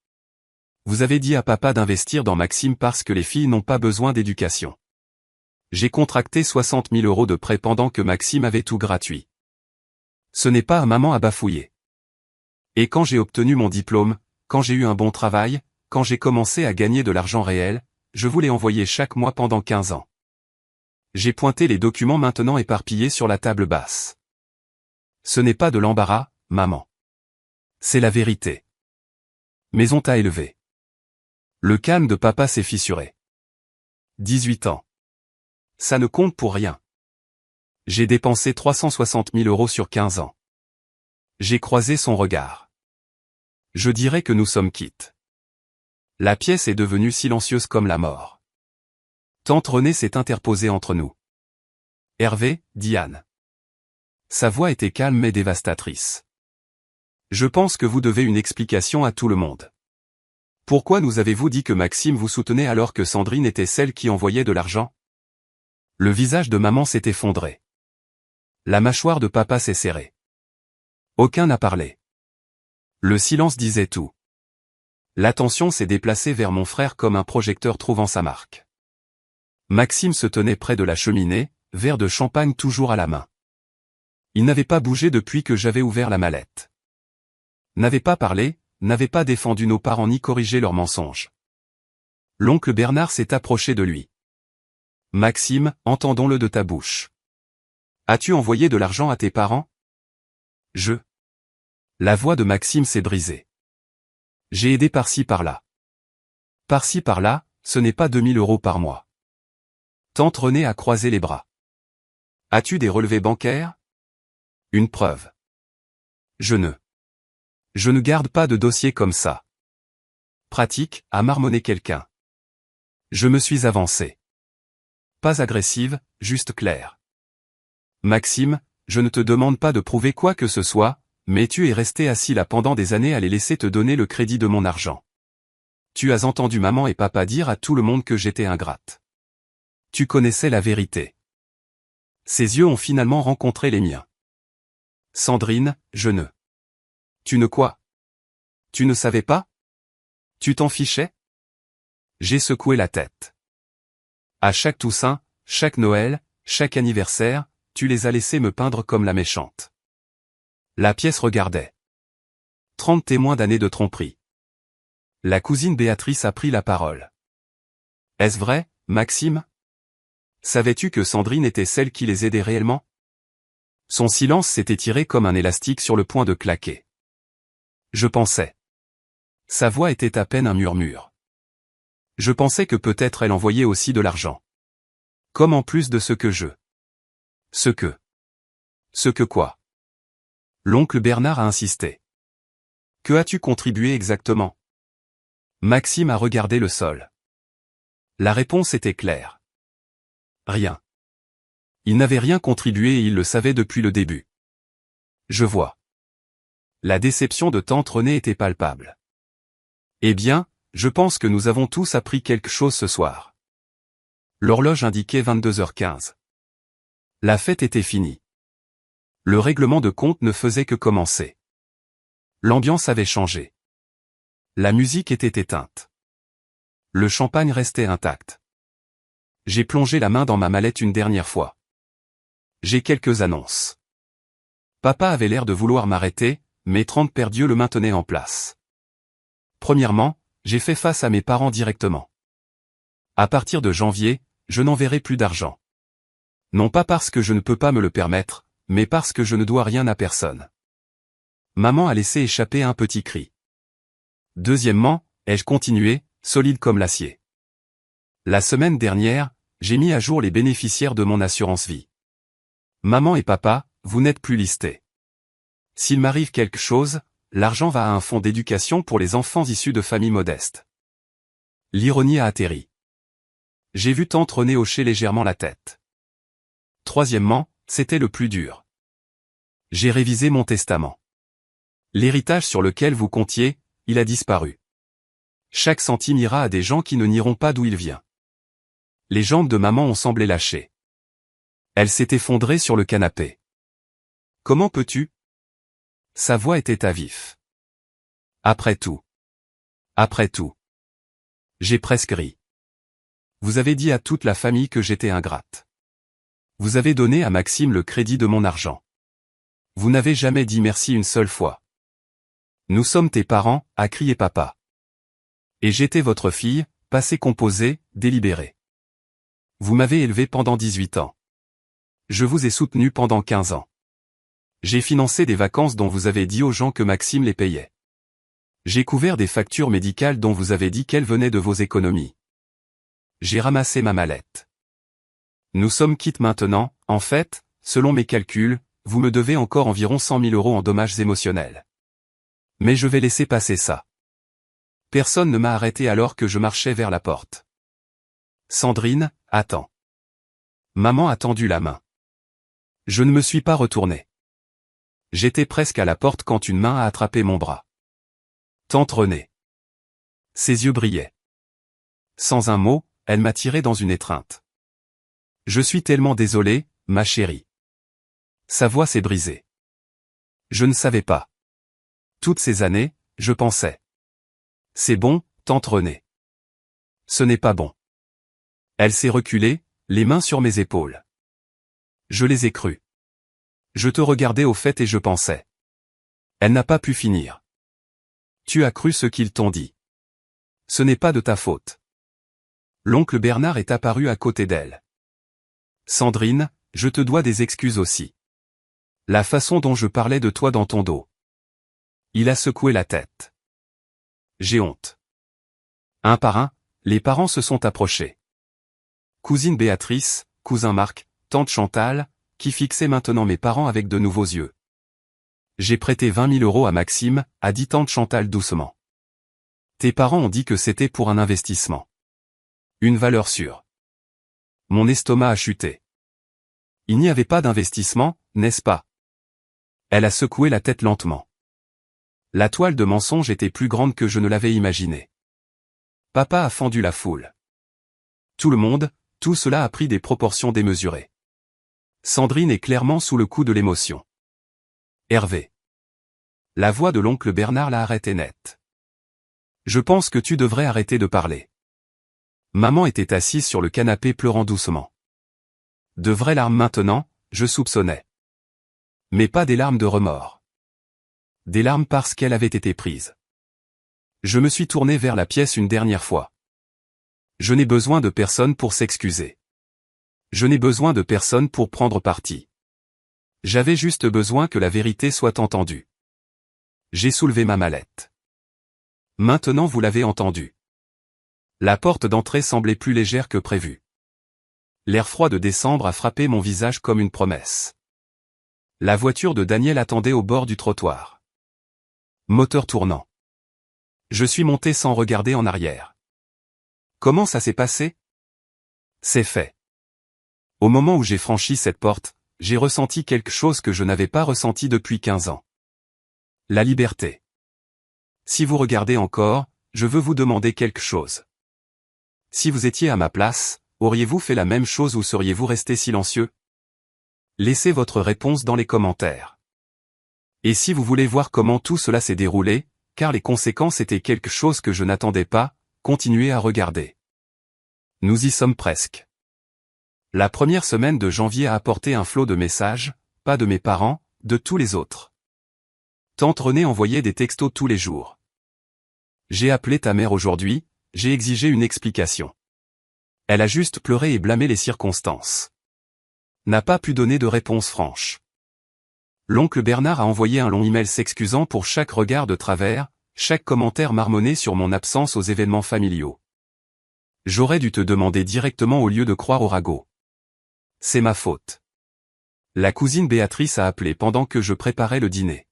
Vous avez dit à papa d'investir dans Maxime parce que les filles n'ont pas besoin d'éducation. J'ai contracté 60 000 € de prêt pendant que Maxime avait tout gratuit. Ce n'est pas à maman à bafouiller. Et quand j'ai obtenu mon diplôme, quand j'ai eu un bon travail, quand j'ai commencé à gagner de l'argent réel, je vous l'ai envoyé chaque mois pendant 15 ans. J'ai pointé les documents maintenant éparpillés sur la table basse. Ce n'est pas de l'embarras, maman. C'est la vérité. Mais on t'a élevé. Le calme de papa s'est fissuré. 18 ans. Ça ne compte pour rien. J'ai dépensé 360 000 € sur 15 ans. J'ai croisé son regard. Je dirais que nous sommes quittes. La pièce est devenue silencieuse comme la mort. Tante Renée s'est interposée entre nous. Hervé, Diane. Sa voix était calme mais dévastatrice. Je pense que vous devez une explication à tout le monde. Pourquoi nous avez-vous dit que Maxime vous soutenait alors que Sandrine était celle qui envoyait de l'argent? Le visage de maman s'est effondré. La mâchoire de papa s'est serrée. Aucun n'a parlé. Le silence disait tout. L'attention s'est déplacée vers mon frère comme un projecteur trouvant sa marque. Maxime se tenait près de la cheminée, verre de champagne toujours à la main. Il n'avait pas bougé depuis que j'avais ouvert la mallette. N'avait pas parlé, n'avait pas défendu nos parents ni corrigé leurs mensonges. L'oncle Bernard s'est approché de lui. Maxime, entendons-le de ta bouche. As-tu envoyé de l'argent à tes parents? La voix de Maxime s'est brisée. J'ai aidé par-ci par-là. Par-ci par-là, ce n'est pas 2000 € par mois. Tante Renée a croisé les bras. As-tu des relevés bancaires? Une preuve. Je ne garde pas de dossier comme ça. Pratique, a marmonné quelqu'un. Je me suis avancé. Pas agressive, juste claire. Maxime, je ne te demande pas de prouver quoi que ce soit, mais tu es resté assis là pendant des années à les laisser te donner le crédit de mon argent. Tu as entendu maman et papa dire à tout le monde que j'étais ingrate. Tu connaissais la vérité. Ses yeux ont finalement rencontré les miens. Sandrine, Tu ne quoi? Tu ne savais pas? Tu t'en fichais? J'ai secoué la tête. À chaque Toussaint, chaque Noël, chaque anniversaire, tu les as laissés me peindre comme la méchante. La pièce regardait. 30 témoins d'années de tromperie. La cousine Béatrice a pris la parole. Est-ce vrai, Maxime? Savais-tu que Sandrine était celle qui les aidait réellement? Son silence s'est étiré comme un élastique sur le point de claquer. Je pensais. Sa voix était à peine un murmure. Je pensais que peut-être elle envoyait aussi de l'argent. Comme en plus de ce que je... Ce que quoi? L'oncle Bernard a insisté. Que as-tu contribué exactement? Maxime a regardé le sol. La réponse était claire. Rien. Il n'avait rien contribué et il le savait depuis le début. Je vois. La déception de tante Renée était palpable. Eh bien, je pense que nous avons tous appris quelque chose ce soir. L'horloge indiquait 22h15. La fête était finie. Le règlement de compte ne faisait que commencer. L'ambiance avait changé. La musique était éteinte. Le champagne restait intact. J'ai plongé la main dans ma mallette une dernière fois. J'ai quelques annonces. Papa avait l'air de vouloir m'arrêter, mais 30 per Dieu le maintenaient en place. Premièrement, j'ai fait face à mes parents directement. À partir de janvier, je n'enverrai plus d'argent. Non pas parce que je ne peux pas me le permettre, mais parce que je ne dois rien à personne. Maman a laissé échapper un petit cri. Deuxièmement, ai-je continué, solide comme l'acier. La semaine dernière, j'ai mis à jour les bénéficiaires de mon assurance vie. Maman et papa, vous n'êtes plus listés. S'il m'arrive quelque chose, l'argent va à un fonds d'éducation pour les enfants issus de familles modestes. L'ironie a atterri. J'ai vu tante Renée hocher légèrement la tête. Troisièmement, c'était le plus dur. J'ai révisé mon testament. L'héritage sur lequel vous comptiez, il a disparu. Chaque centime ira à des gens qui ne nieront pas d'où il vient. Les jambes de maman ont semblé lâcher. Elle s'est effondrée sur le canapé. Comment peux-tu? Sa voix était à vif. Après tout. J'ai presque ri. Vous avez dit à toute la famille que j'étais ingrate. Vous avez donné à Maxime le crédit de mon argent. Vous n'avez jamais dit merci une seule fois. Nous sommes tes parents, a crié papa. Et j'étais votre fille, passée composée, délibérée. Vous m'avez élevé pendant 18 ans. Je vous ai soutenu pendant 15 ans. J'ai financé des vacances dont vous avez dit aux gens que Maxime les payait. J'ai couvert des factures médicales dont vous avez dit qu'elles venaient de vos économies. J'ai ramassé ma mallette. Nous sommes quittes maintenant, en fait, selon mes calculs, vous me devez encore environ 100 000 € en dommages émotionnels. Mais je vais laisser passer ça. Personne ne m'a arrêté alors que je marchais vers la porte. Sandrine, attends. Maman a tendu la main. Je ne me suis pas retourné. J'étais presque à la porte quand une main a attrapé mon bras. Tante Renée. Ses yeux brillaient. Sans un mot, elle m'a tiré dans une étreinte. Je suis tellement désolé, ma chérie. Sa voix s'est brisée. Je ne savais pas. Toutes ces années, je pensais. C'est bon, tante Renée. Ce n'est pas bon. Elle s'est reculée, les mains sur mes épaules. Je les ai crues. Je te regardais au fait et je pensais. Elle n'a pas pu finir. Tu as cru ce qu'ils t'ont dit. Ce n'est pas de ta faute. L'oncle Bernard est apparu à côté d'elle. Sandrine, je te dois des excuses aussi. La façon dont je parlais de toi dans ton dos. Il a secoué la tête. J'ai honte. Un par un, les parents se sont approchés. Cousine Béatrice, cousin Marc, tante Chantal, qui fixaient maintenant mes parents avec de nouveaux yeux. J'ai prêté 20 000 € à Maxime, a dit tante Chantal doucement. Tes parents ont dit que c'était pour un investissement. Une valeur sûre. Mon estomac a chuté. Il n'y avait pas d'investissement, n'est-ce pas? Elle a secoué la tête lentement. La toile de mensonge était plus grande que je ne l'avais imaginé. Papa a fendu la foule. Tout le monde, tout cela a pris des proportions démesurées. Sandrine est clairement sous le coup de l'émotion. Hervé. La voix de l'oncle Bernard l'a arrêté net. Je pense que tu devrais arrêter de parler. Maman était assise sur le canapé pleurant doucement. De vraies larmes maintenant, je soupçonnais. Mais pas des larmes de remords. Des larmes parce qu'elle avait été prise. Je me suis tourné vers la pièce une dernière fois. Je n'ai besoin de personne pour s'excuser. Je n'ai besoin de personne pour prendre parti. J'avais juste besoin que la vérité soit entendue. J'ai soulevé ma mallette. Maintenant vous l'avez entendu. La porte d'entrée semblait plus légère que prévu. L'air froid de décembre a frappé mon visage comme une promesse. La voiture de Daniel attendait au bord du trottoir. Moteur tournant. Je suis monté sans regarder en arrière. Comment ça s'est passé? C'est fait. Au moment où j'ai franchi cette porte, j'ai ressenti quelque chose que je n'avais pas ressenti depuis 15 ans. La liberté. Si vous regardez encore, je veux vous demander quelque chose. Si vous étiez à ma place, auriez-vous fait la même chose ou seriez-vous resté silencieux? Laissez votre réponse dans les commentaires. Et si vous voulez voir comment tout cela s'est déroulé, car les conséquences étaient quelque chose que je n'attendais pas, continuez à regarder. Nous y sommes presque. La première semaine de janvier a apporté un flot de messages, pas de mes parents, de tous les autres. Tante Renée envoyait des textos tous les jours. J'ai appelé ta mère aujourd'hui, j'ai exigé une explication. Elle a juste pleuré et blâmé les circonstances. N'a pas pu donner de réponse franche. L'oncle Bernard a envoyé un long email s'excusant pour chaque regard de travers, chaque commentaire marmonné sur mon absence aux événements familiaux. J'aurais dû te demander directement au lieu de croire au ragot. C'est ma faute. La cousine Béatrice a appelé pendant que je préparais le dîner.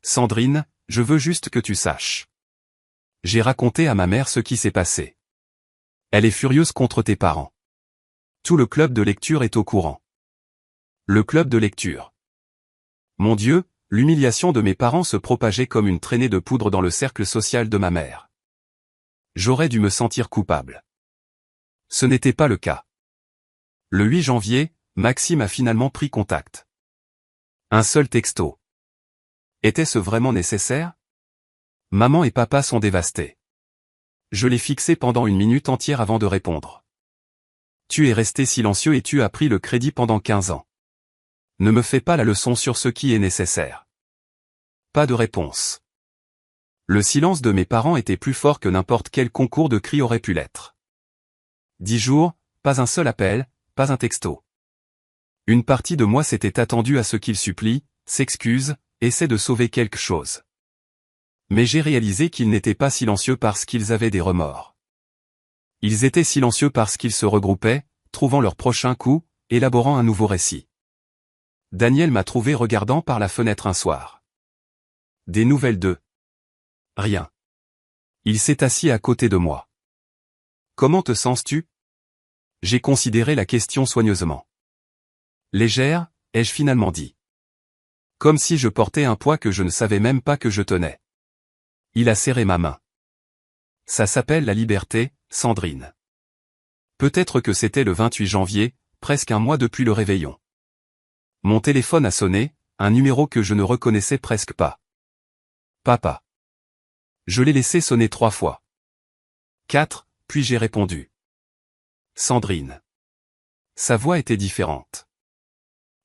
Sandrine, je veux juste que tu saches. J'ai raconté à ma mère ce qui s'est passé. Elle est furieuse contre tes parents. Tout le club de lecture est au courant. Le club de lecture. Mon Dieu, l'humiliation de mes parents se propageait comme une traînée de poudre dans le cercle social de ma mère. J'aurais dû me sentir coupable. Ce n'était pas le cas. Le 8 janvier, Maxime a finalement pris contact. Un seul texto. Était-ce vraiment nécessaire? Maman et papa sont dévastés. Je l'ai fixé pendant une minute entière avant de répondre. Tu es resté silencieux et tu as pris le crédit pendant 15 ans. Ne me fais pas la leçon sur ce qui est nécessaire. Pas de réponse. Le silence de mes parents était plus fort que n'importe quel concours de cris aurait pu l'être. 10 jours, pas un seul appel, pas un texto. Une partie de moi s'était attendue à ce qu'ils supplient, s'excusent, essaient de sauver quelque chose. Mais j'ai réalisé qu'ils n'étaient pas silencieux parce qu'ils avaient des remords. Ils étaient silencieux parce qu'ils se regroupaient, trouvant leur prochain coup, élaborant un nouveau récit. Daniel m'a trouvé regardant par la fenêtre un soir. Des nouvelles d'eux. Rien. Il s'est assis à côté de moi. Comment te sens-tu? J'ai considéré la question soigneusement. Légère, ai-je finalement dit. Comme si je portais un poids que je ne savais même pas que je tenais. Il a serré ma main. Ça s'appelle la liberté, Sandrine. Peut-être que c'était le 28 janvier, presque un mois depuis le réveillon. Mon téléphone a sonné, un numéro que je ne reconnaissais presque pas. Papa. Je l'ai laissé sonner 3 fois. 4, puis j'ai répondu. Sandrine. Sa voix était différente.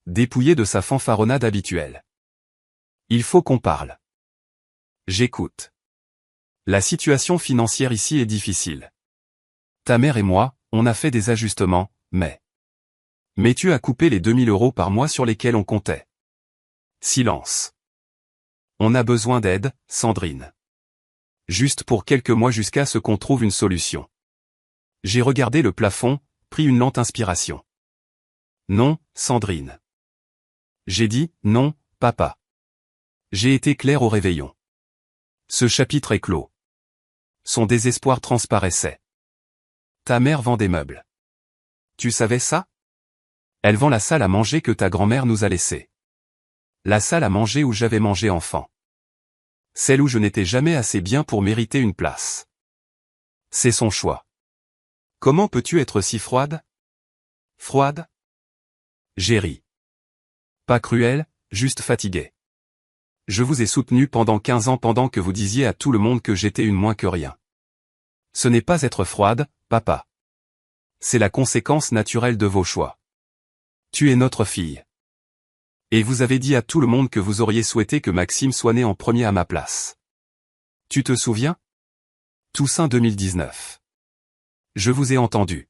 Dépouillée de sa fanfaronnade habituelle. Il faut qu'on parle. J'écoute. La situation financière ici est difficile. Ta mère et moi, on a fait des ajustements, mais tu as coupé les 2000 € par mois sur lesquels on comptait. Silence. On a besoin d'aide, Sandrine. Juste pour quelques mois jusqu'à ce qu'on trouve une solution. J'ai regardé le plafond, pris une lente inspiration. Non, Sandrine. J'ai dit, non, papa. J'ai été clair au réveillon. Ce chapitre est clos. Son désespoir transparaissait. Ta mère vend des meubles. Tu savais ça? Elle vend la salle à manger que ta grand-mère nous a laissée. La salle à manger où j'avais mangé enfant. Celle où je n'étais jamais assez bien pour mériter une place. C'est son choix. Comment peux-tu être si froide? Froide? J'ai ri. Pas cruel, juste fatigué. Je vous ai soutenu pendant 15 ans pendant que vous disiez à tout le monde que j'étais une moins que rien. Ce n'est pas être froide, papa. C'est la conséquence naturelle de vos choix. Tu es notre fille. Et vous avez dit à tout le monde que vous auriez souhaité que Maxime soit né en premier à ma place. Tu te souviens? Toussaint 2019. Je vous ai entendu.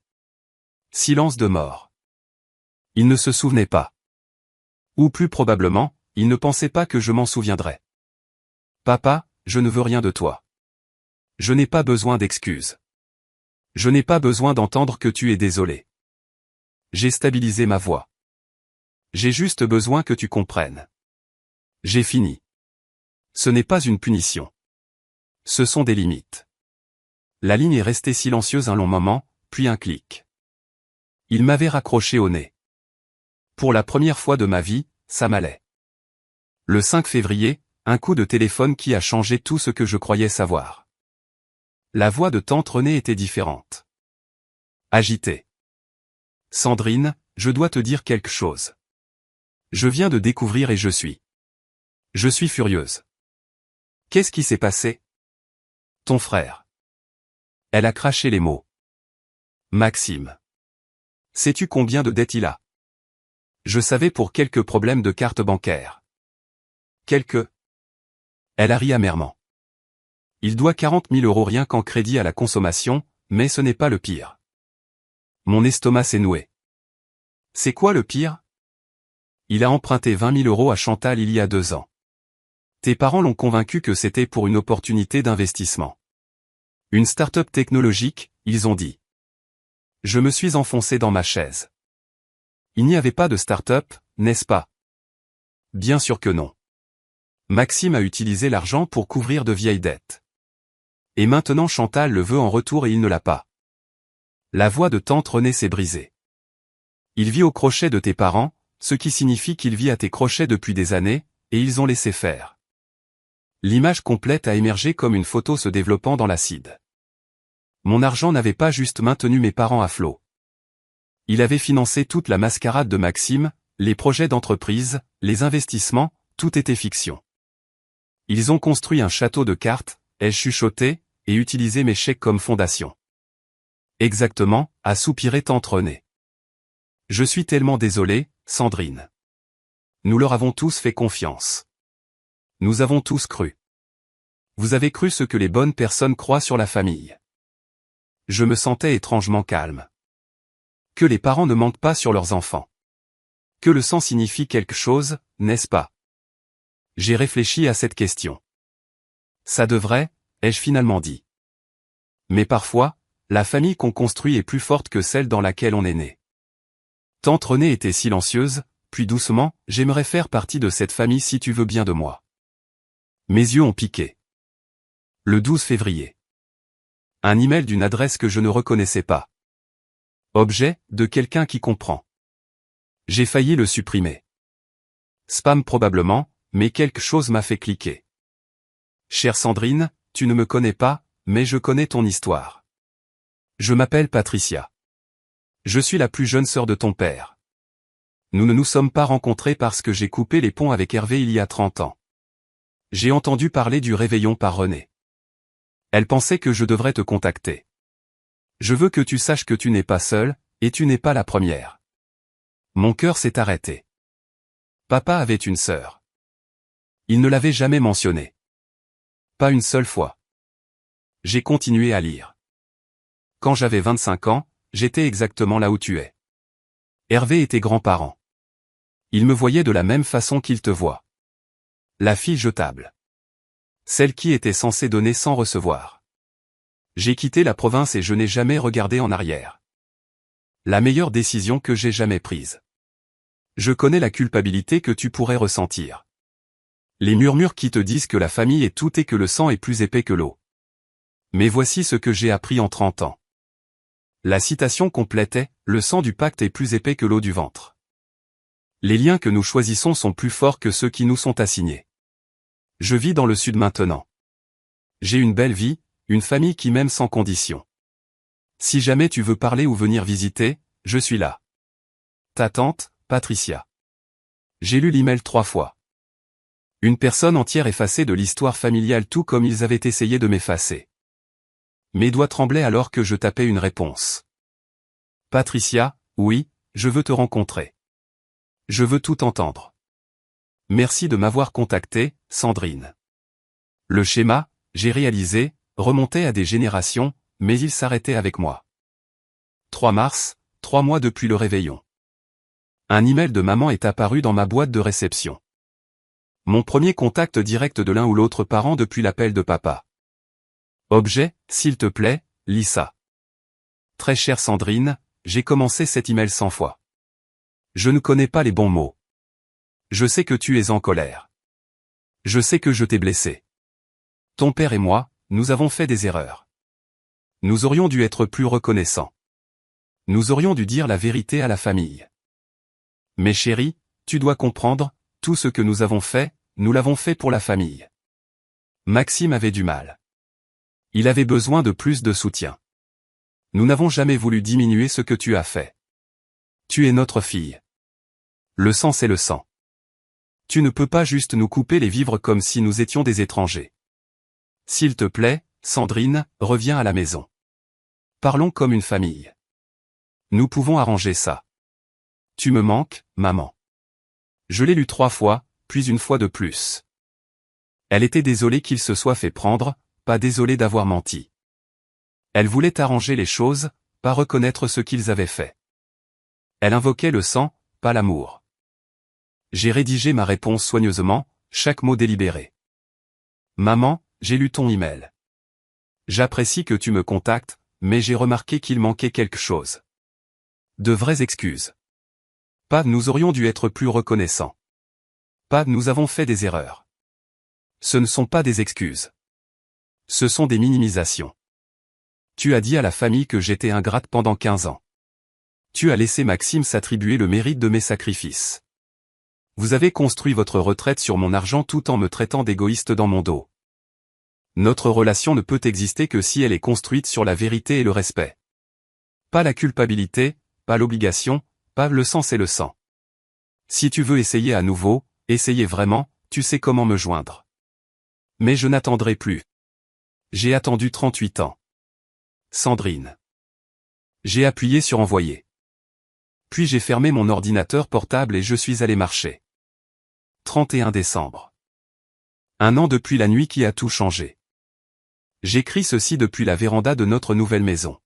Silence de mort. Il ne se souvenait pas. Ou plus probablement, il ne pensait pas que je m'en souviendrais. Papa, je ne veux rien de toi. Je n'ai pas besoin d'excuses. Je n'ai pas besoin d'entendre que tu es désolé. J'ai stabilisé ma voix. J'ai juste besoin que tu comprennes. J'ai fini. Ce n'est pas une punition. Ce sont des limites. La ligne est restée silencieuse un long moment, puis un clic. Il m'avait raccroché au nez. Pour la première fois de ma vie, ça m'allait. Le 5 février, un coup de téléphone qui a changé tout ce que je croyais savoir. La voix de tante Renée était différente. Agitée. Sandrine, je dois te dire quelque chose. Je viens de découvrir et je suis furieuse. Qu'est-ce qui s'est passé? Ton frère. Elle a craché les mots. Maxime. Sais-tu combien de dettes il a? Je savais pour quelques problèmes de carte bancaire. Quelques? Elle a ri amèrement. Il doit 40 000 € rien qu'en crédit à la consommation, mais ce n'est pas le pire. Mon estomac s'est noué. C'est quoi le pire? Il a emprunté 20 000 € à Chantal il y a 2 ans. Tes parents l'ont convaincu que c'était pour une opportunité d'investissement. Une start-up technologique, ils ont dit. Je me suis enfoncé dans ma chaise. Il n'y avait pas de start-up, n'est-ce pas? Bien sûr que non. Maxime a utilisé l'argent pour couvrir de vieilles dettes. Et maintenant Chantal le veut en retour et il ne l'a pas. La voix de tante Renée s'est brisée. Il vit au crochet de tes parents, ce qui signifie qu'il vit à tes crochets depuis des années, et ils ont laissé faire. L'image complète a émergé comme une photo se développant dans l'acide. Mon argent n'avait pas juste maintenu mes parents à flot. Il avait financé toute la mascarade de Maxime, les projets d'entreprise, les investissements, tout était fiction. Ils ont construit un château de cartes, ai-je chuchoté, et utilisé mes chèques comme fondation. Exactement, a soupiré tante Renée. Je suis tellement désolé, Sandrine. Nous leur avons tous fait confiance. Nous avons tous cru. Vous avez cru ce que les bonnes personnes croient sur la famille. Je me sentais étrangement calme. Que les parents ne mentent pas sur leurs enfants. Que le sang signifie quelque chose, n'est-ce pas? J'ai réfléchi à cette question. Ça devrait, ai-je finalement dit. Mais parfois, la famille qu'on construit est plus forte que celle dans laquelle on est né. Tante Renée était silencieuse, puis doucement, j'aimerais faire partie de cette famille si tu veux bien de moi. Mes yeux ont piqué. Le 12 février. Un email d'une adresse que je ne reconnaissais pas. Objet, de quelqu'un qui comprend. J'ai failli le supprimer. Spam probablement, mais quelque chose m'a fait cliquer. Chère Sandrine, tu ne me connais pas, mais je connais ton histoire. Je m'appelle Patricia. Je suis la plus jeune sœur de ton père. Nous ne nous sommes pas rencontrés parce que j'ai coupé les ponts avec Hervé il y a 30 ans. J'ai entendu parler du réveillon par René. Elle pensait que je devrais te contacter. Je veux que tu saches que tu n'es pas seule, et tu n'es pas la première. Mon cœur s'est arrêté. Papa avait une sœur. Il ne l'avait jamais mentionné. Pas une seule fois. J'ai continué à lire. Quand j'avais 25 ans, j'étais exactement là où tu es. Hervé était grand-parent. Il me voyait de la même façon qu'il te voit. La fille jetable. Celle qui était censée donner sans recevoir. J'ai quitté la province et je n'ai jamais regardé en arrière. La meilleure décision que j'ai jamais prise. Je connais la culpabilité que tu pourrais ressentir. Les murmures qui te disent que la famille est tout et que le sang est plus épais que l'eau. Mais voici ce que j'ai appris en 30 ans. La citation complète est « Le sang du pacte est plus épais que l'eau du ventre ». Les liens que nous choisissons sont plus forts que ceux qui nous sont assignés. Je vis dans le sud maintenant. J'ai une belle vie, une famille qui m'aime sans condition. Si jamais tu veux parler ou venir visiter, je suis là. Ta tante, Patricia. J'ai lu l'email 3 fois. Une personne entière effacée de l'histoire familiale tout comme ils avaient essayé de m'effacer. Mes doigts tremblaient alors que je tapais une réponse. Patricia, oui, je veux te rencontrer. Je veux tout entendre. Merci de m'avoir contacté, Sandrine. Le schéma, j'ai réalisé, remontait à des générations, mais il s'arrêtait avec moi. 3 mars, 3 mois depuis le réveillon. Un email de maman est apparu dans ma boîte de réception. Mon premier contact direct de l'un ou l'autre parent depuis l'appel de papa. Objet, s'il te plaît, lis ça. Très chère Sandrine, j'ai commencé cet email 100 fois. Je ne connais pas les bons mots. Je sais que tu es en colère. Je sais que je t'ai blessé. Ton père et moi, nous avons fait des erreurs. Nous aurions dû être plus reconnaissants. Nous aurions dû dire la vérité à la famille. Mais chérie, tu dois comprendre, tout ce que nous avons fait, nous l'avons fait pour la famille. Maxime avait du mal. Il avait besoin de plus de soutien. Nous n'avons jamais voulu diminuer ce que tu as fait. Tu es notre fille. Le sang c'est le sang. Tu ne peux pas juste nous couper les vivres comme si nous étions des étrangers. S'il te plaît, Sandrine, reviens à la maison. Parlons comme une famille. Nous pouvons arranger ça. Tu me manques, maman. Je l'ai lu 3 fois, puis une fois de plus. Elle était désolée qu'il se soit fait prendre, pas désolée d'avoir menti. Elle voulait arranger les choses, pas reconnaître ce qu'ils avaient fait. Elle invoquait le sang, pas l'amour. J'ai rédigé ma réponse soigneusement, chaque mot délibéré. Maman, j'ai lu ton email. J'apprécie que tu me contactes, mais j'ai remarqué qu'il manquait quelque chose. De vraies excuses. Pas nous aurions dû être plus reconnaissants. Pas nous avons fait des erreurs. Ce ne sont pas des excuses. Ce sont des minimisations. Tu as dit à la famille que j'étais ingrate pendant 15 ans. Tu as laissé Maxime s'attribuer le mérite de mes sacrifices. Vous avez construit votre retraite sur mon argent tout en me traitant d'égoïste dans mon dos. Notre relation ne peut exister que si elle est construite sur la vérité et le respect. Pas la culpabilité, pas l'obligation, pas le sang c'est le sang. Si tu veux essayer à nouveau, essayer vraiment, tu sais comment me joindre. Mais je n'attendrai plus. J'ai attendu 38 ans. Sandrine. J'ai appuyé sur envoyer. Puis j'ai fermé mon ordinateur portable et je suis allé marcher. 31 décembre. 1 an depuis la nuit qui a tout changé. J'écris ceci depuis la véranda de notre nouvelle maison.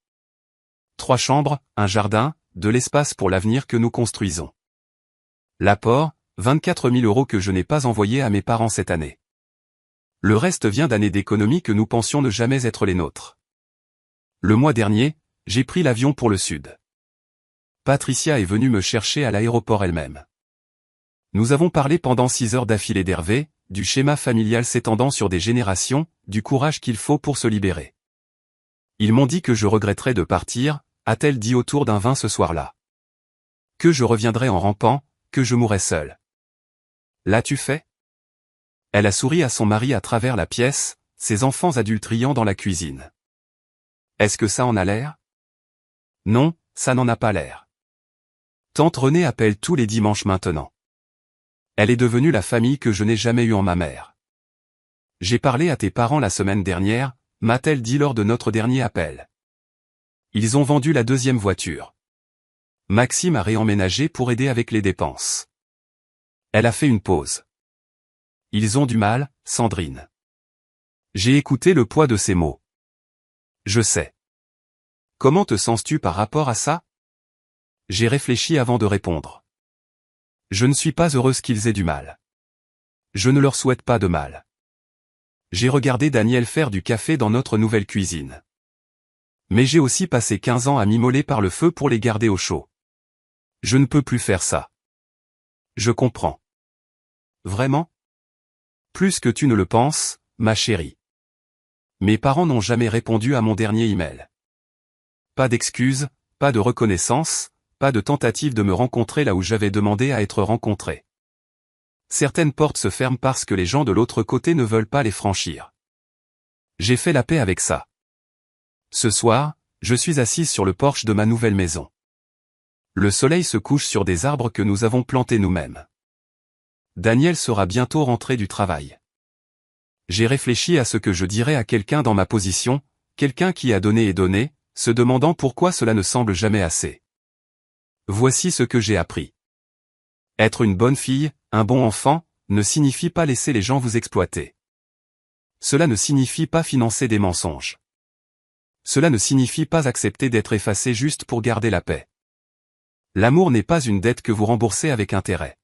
3 chambres, un jardin, de l'espace pour l'avenir que nous construisons. L'apport, 24 000 € que je n'ai pas envoyé à mes parents cette année. Le reste vient d'années d'économies que nous pensions ne jamais être les nôtres. Le mois dernier, j'ai pris l'avion pour le sud. Patricia est venue me chercher à l'aéroport elle-même. Nous avons parlé pendant 6 heures d'affilée d'Hervé, du schéma familial s'étendant sur des générations, du courage qu'il faut pour se libérer. Ils m'ont dit que je regretterais de partir, a-t-elle dit autour d'un vin ce soir-là. Que je reviendrais en rampant, que je mourrais seul. L'as-tu fait ? Elle a souri à son mari à travers la pièce, ces enfants adultes riant dans la cuisine. Est-ce que ça en a l'air? Non, ça n'en a pas l'air. Tante Renée appelle tous les dimanches maintenant. Elle est devenue la famille que je n'ai jamais eue en ma mère. J'ai parlé à tes parents la semaine dernière, m'a-t-elle dit lors de notre dernier appel. Ils ont vendu la deuxième voiture. Maxime a réemménagé pour aider avec les dépenses. Elle a fait une pause. Ils ont du mal, Sandrine. J'ai écouté le poids de ces mots. Je sais. Comment te sens-tu par rapport à ça? J'ai réfléchi avant de répondre. Je ne suis pas heureuse qu'ils aient du mal. Je ne leur souhaite pas de mal. J'ai regardé Daniel faire du café dans notre nouvelle cuisine. Mais j'ai aussi passé 15 ans à m'immoler par le feu pour les garder au chaud. Je ne peux plus faire ça. Je comprends. Vraiment? Plus que tu ne le penses, ma chérie. Mes parents n'ont jamais répondu à mon dernier email. Pas d'excuses, pas de reconnaissance, pas de tentative de me rencontrer là où j'avais demandé à être rencontré. Certaines portes se ferment parce que les gens de l'autre côté ne veulent pas les franchir. J'ai fait la paix avec ça. Ce soir, je suis assise sur le porche de ma nouvelle maison. Le soleil se couche sur des arbres que nous avons plantés nous-mêmes. Daniel sera bientôt rentré du travail. J'ai réfléchi à ce que je dirais à quelqu'un dans ma position, quelqu'un qui a donné et donné, se demandant pourquoi cela ne semble jamais assez. Voici ce que j'ai appris. Être une bonne fille, un bon enfant, ne signifie pas laisser les gens vous exploiter. Cela ne signifie pas financer des mensonges. Cela ne signifie pas accepter d'être effacé juste pour garder la paix. L'amour n'est pas une dette que vous remboursez avec intérêt.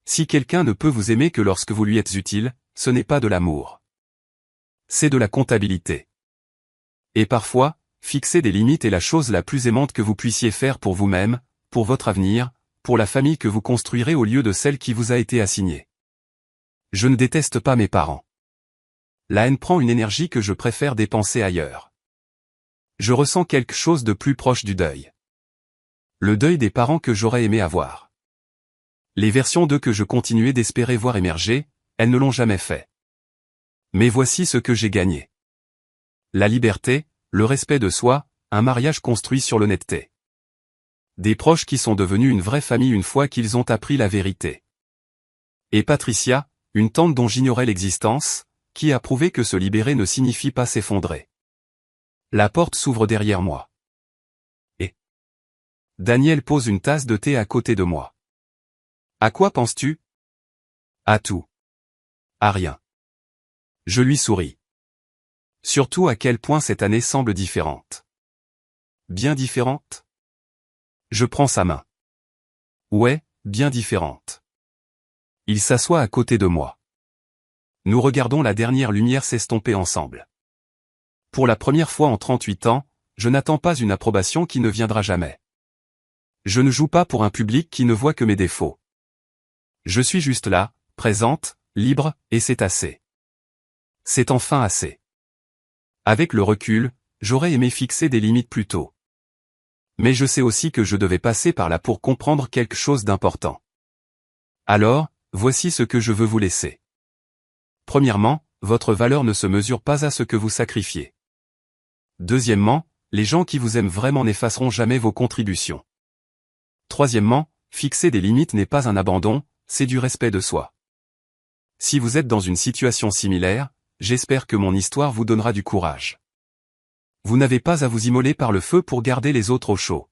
Si quelqu'un ne peut vous aimer que lorsque vous lui êtes utile, ce n'est pas de l'amour. C'est de la comptabilité. Et parfois, fixer des limites est la chose la plus aimante que vous puissiez faire pour vous-même, pour votre avenir, pour la famille que vous construirez au lieu de celle qui vous a été assignée. Je ne déteste pas mes parents. La haine prend une énergie que je préfère dépenser ailleurs. Je ressens quelque chose de plus proche du deuil. Le deuil des parents que j'aurais aimé avoir. Les versions d'eux que je continuais d'espérer voir émerger, elles ne l'ont jamais fait. Mais voici ce que j'ai gagné. La liberté, le respect de soi, un mariage construit sur l'honnêteté. Des proches qui sont devenus une vraie famille une fois qu'ils ont appris la vérité. Et Patricia, une tante dont j'ignorais l'existence, qui a prouvé que se libérer ne signifie pas s'effondrer. La porte s'ouvre derrière moi. Et Daniel pose une tasse de thé à côté de moi. À quoi penses-tu? À tout. À rien. Je lui souris. Surtout à quel point cette année semble différente. Bien différente? Je prends sa main. Ouais, bien différente. Il s'assoit à côté de moi. Nous regardons la dernière lumière s'estomper ensemble. Pour la première fois en 38 ans, je n'attends pas une approbation qui ne viendra jamais. Je ne joue pas pour un public qui ne voit que mes défauts. Je suis juste là, présente, libre, et c'est assez. C'est enfin assez. Avec le recul, j'aurais aimé fixer des limites plus tôt. Mais je sais aussi que je devais passer par là pour comprendre quelque chose d'important. Alors, voici ce que je veux vous laisser. Premièrement, votre valeur ne se mesure pas à ce que vous sacrifiez. Deuxièmement, les gens qui vous aiment vraiment n'effaceront jamais vos contributions. Troisièmement, fixer des limites n'est pas un abandon, c'est du respect de soi. Si vous êtes dans une situation similaire, j'espère que mon histoire vous donnera du courage. Vous n'avez pas à vous immoler par le feu pour garder les autres au chaud.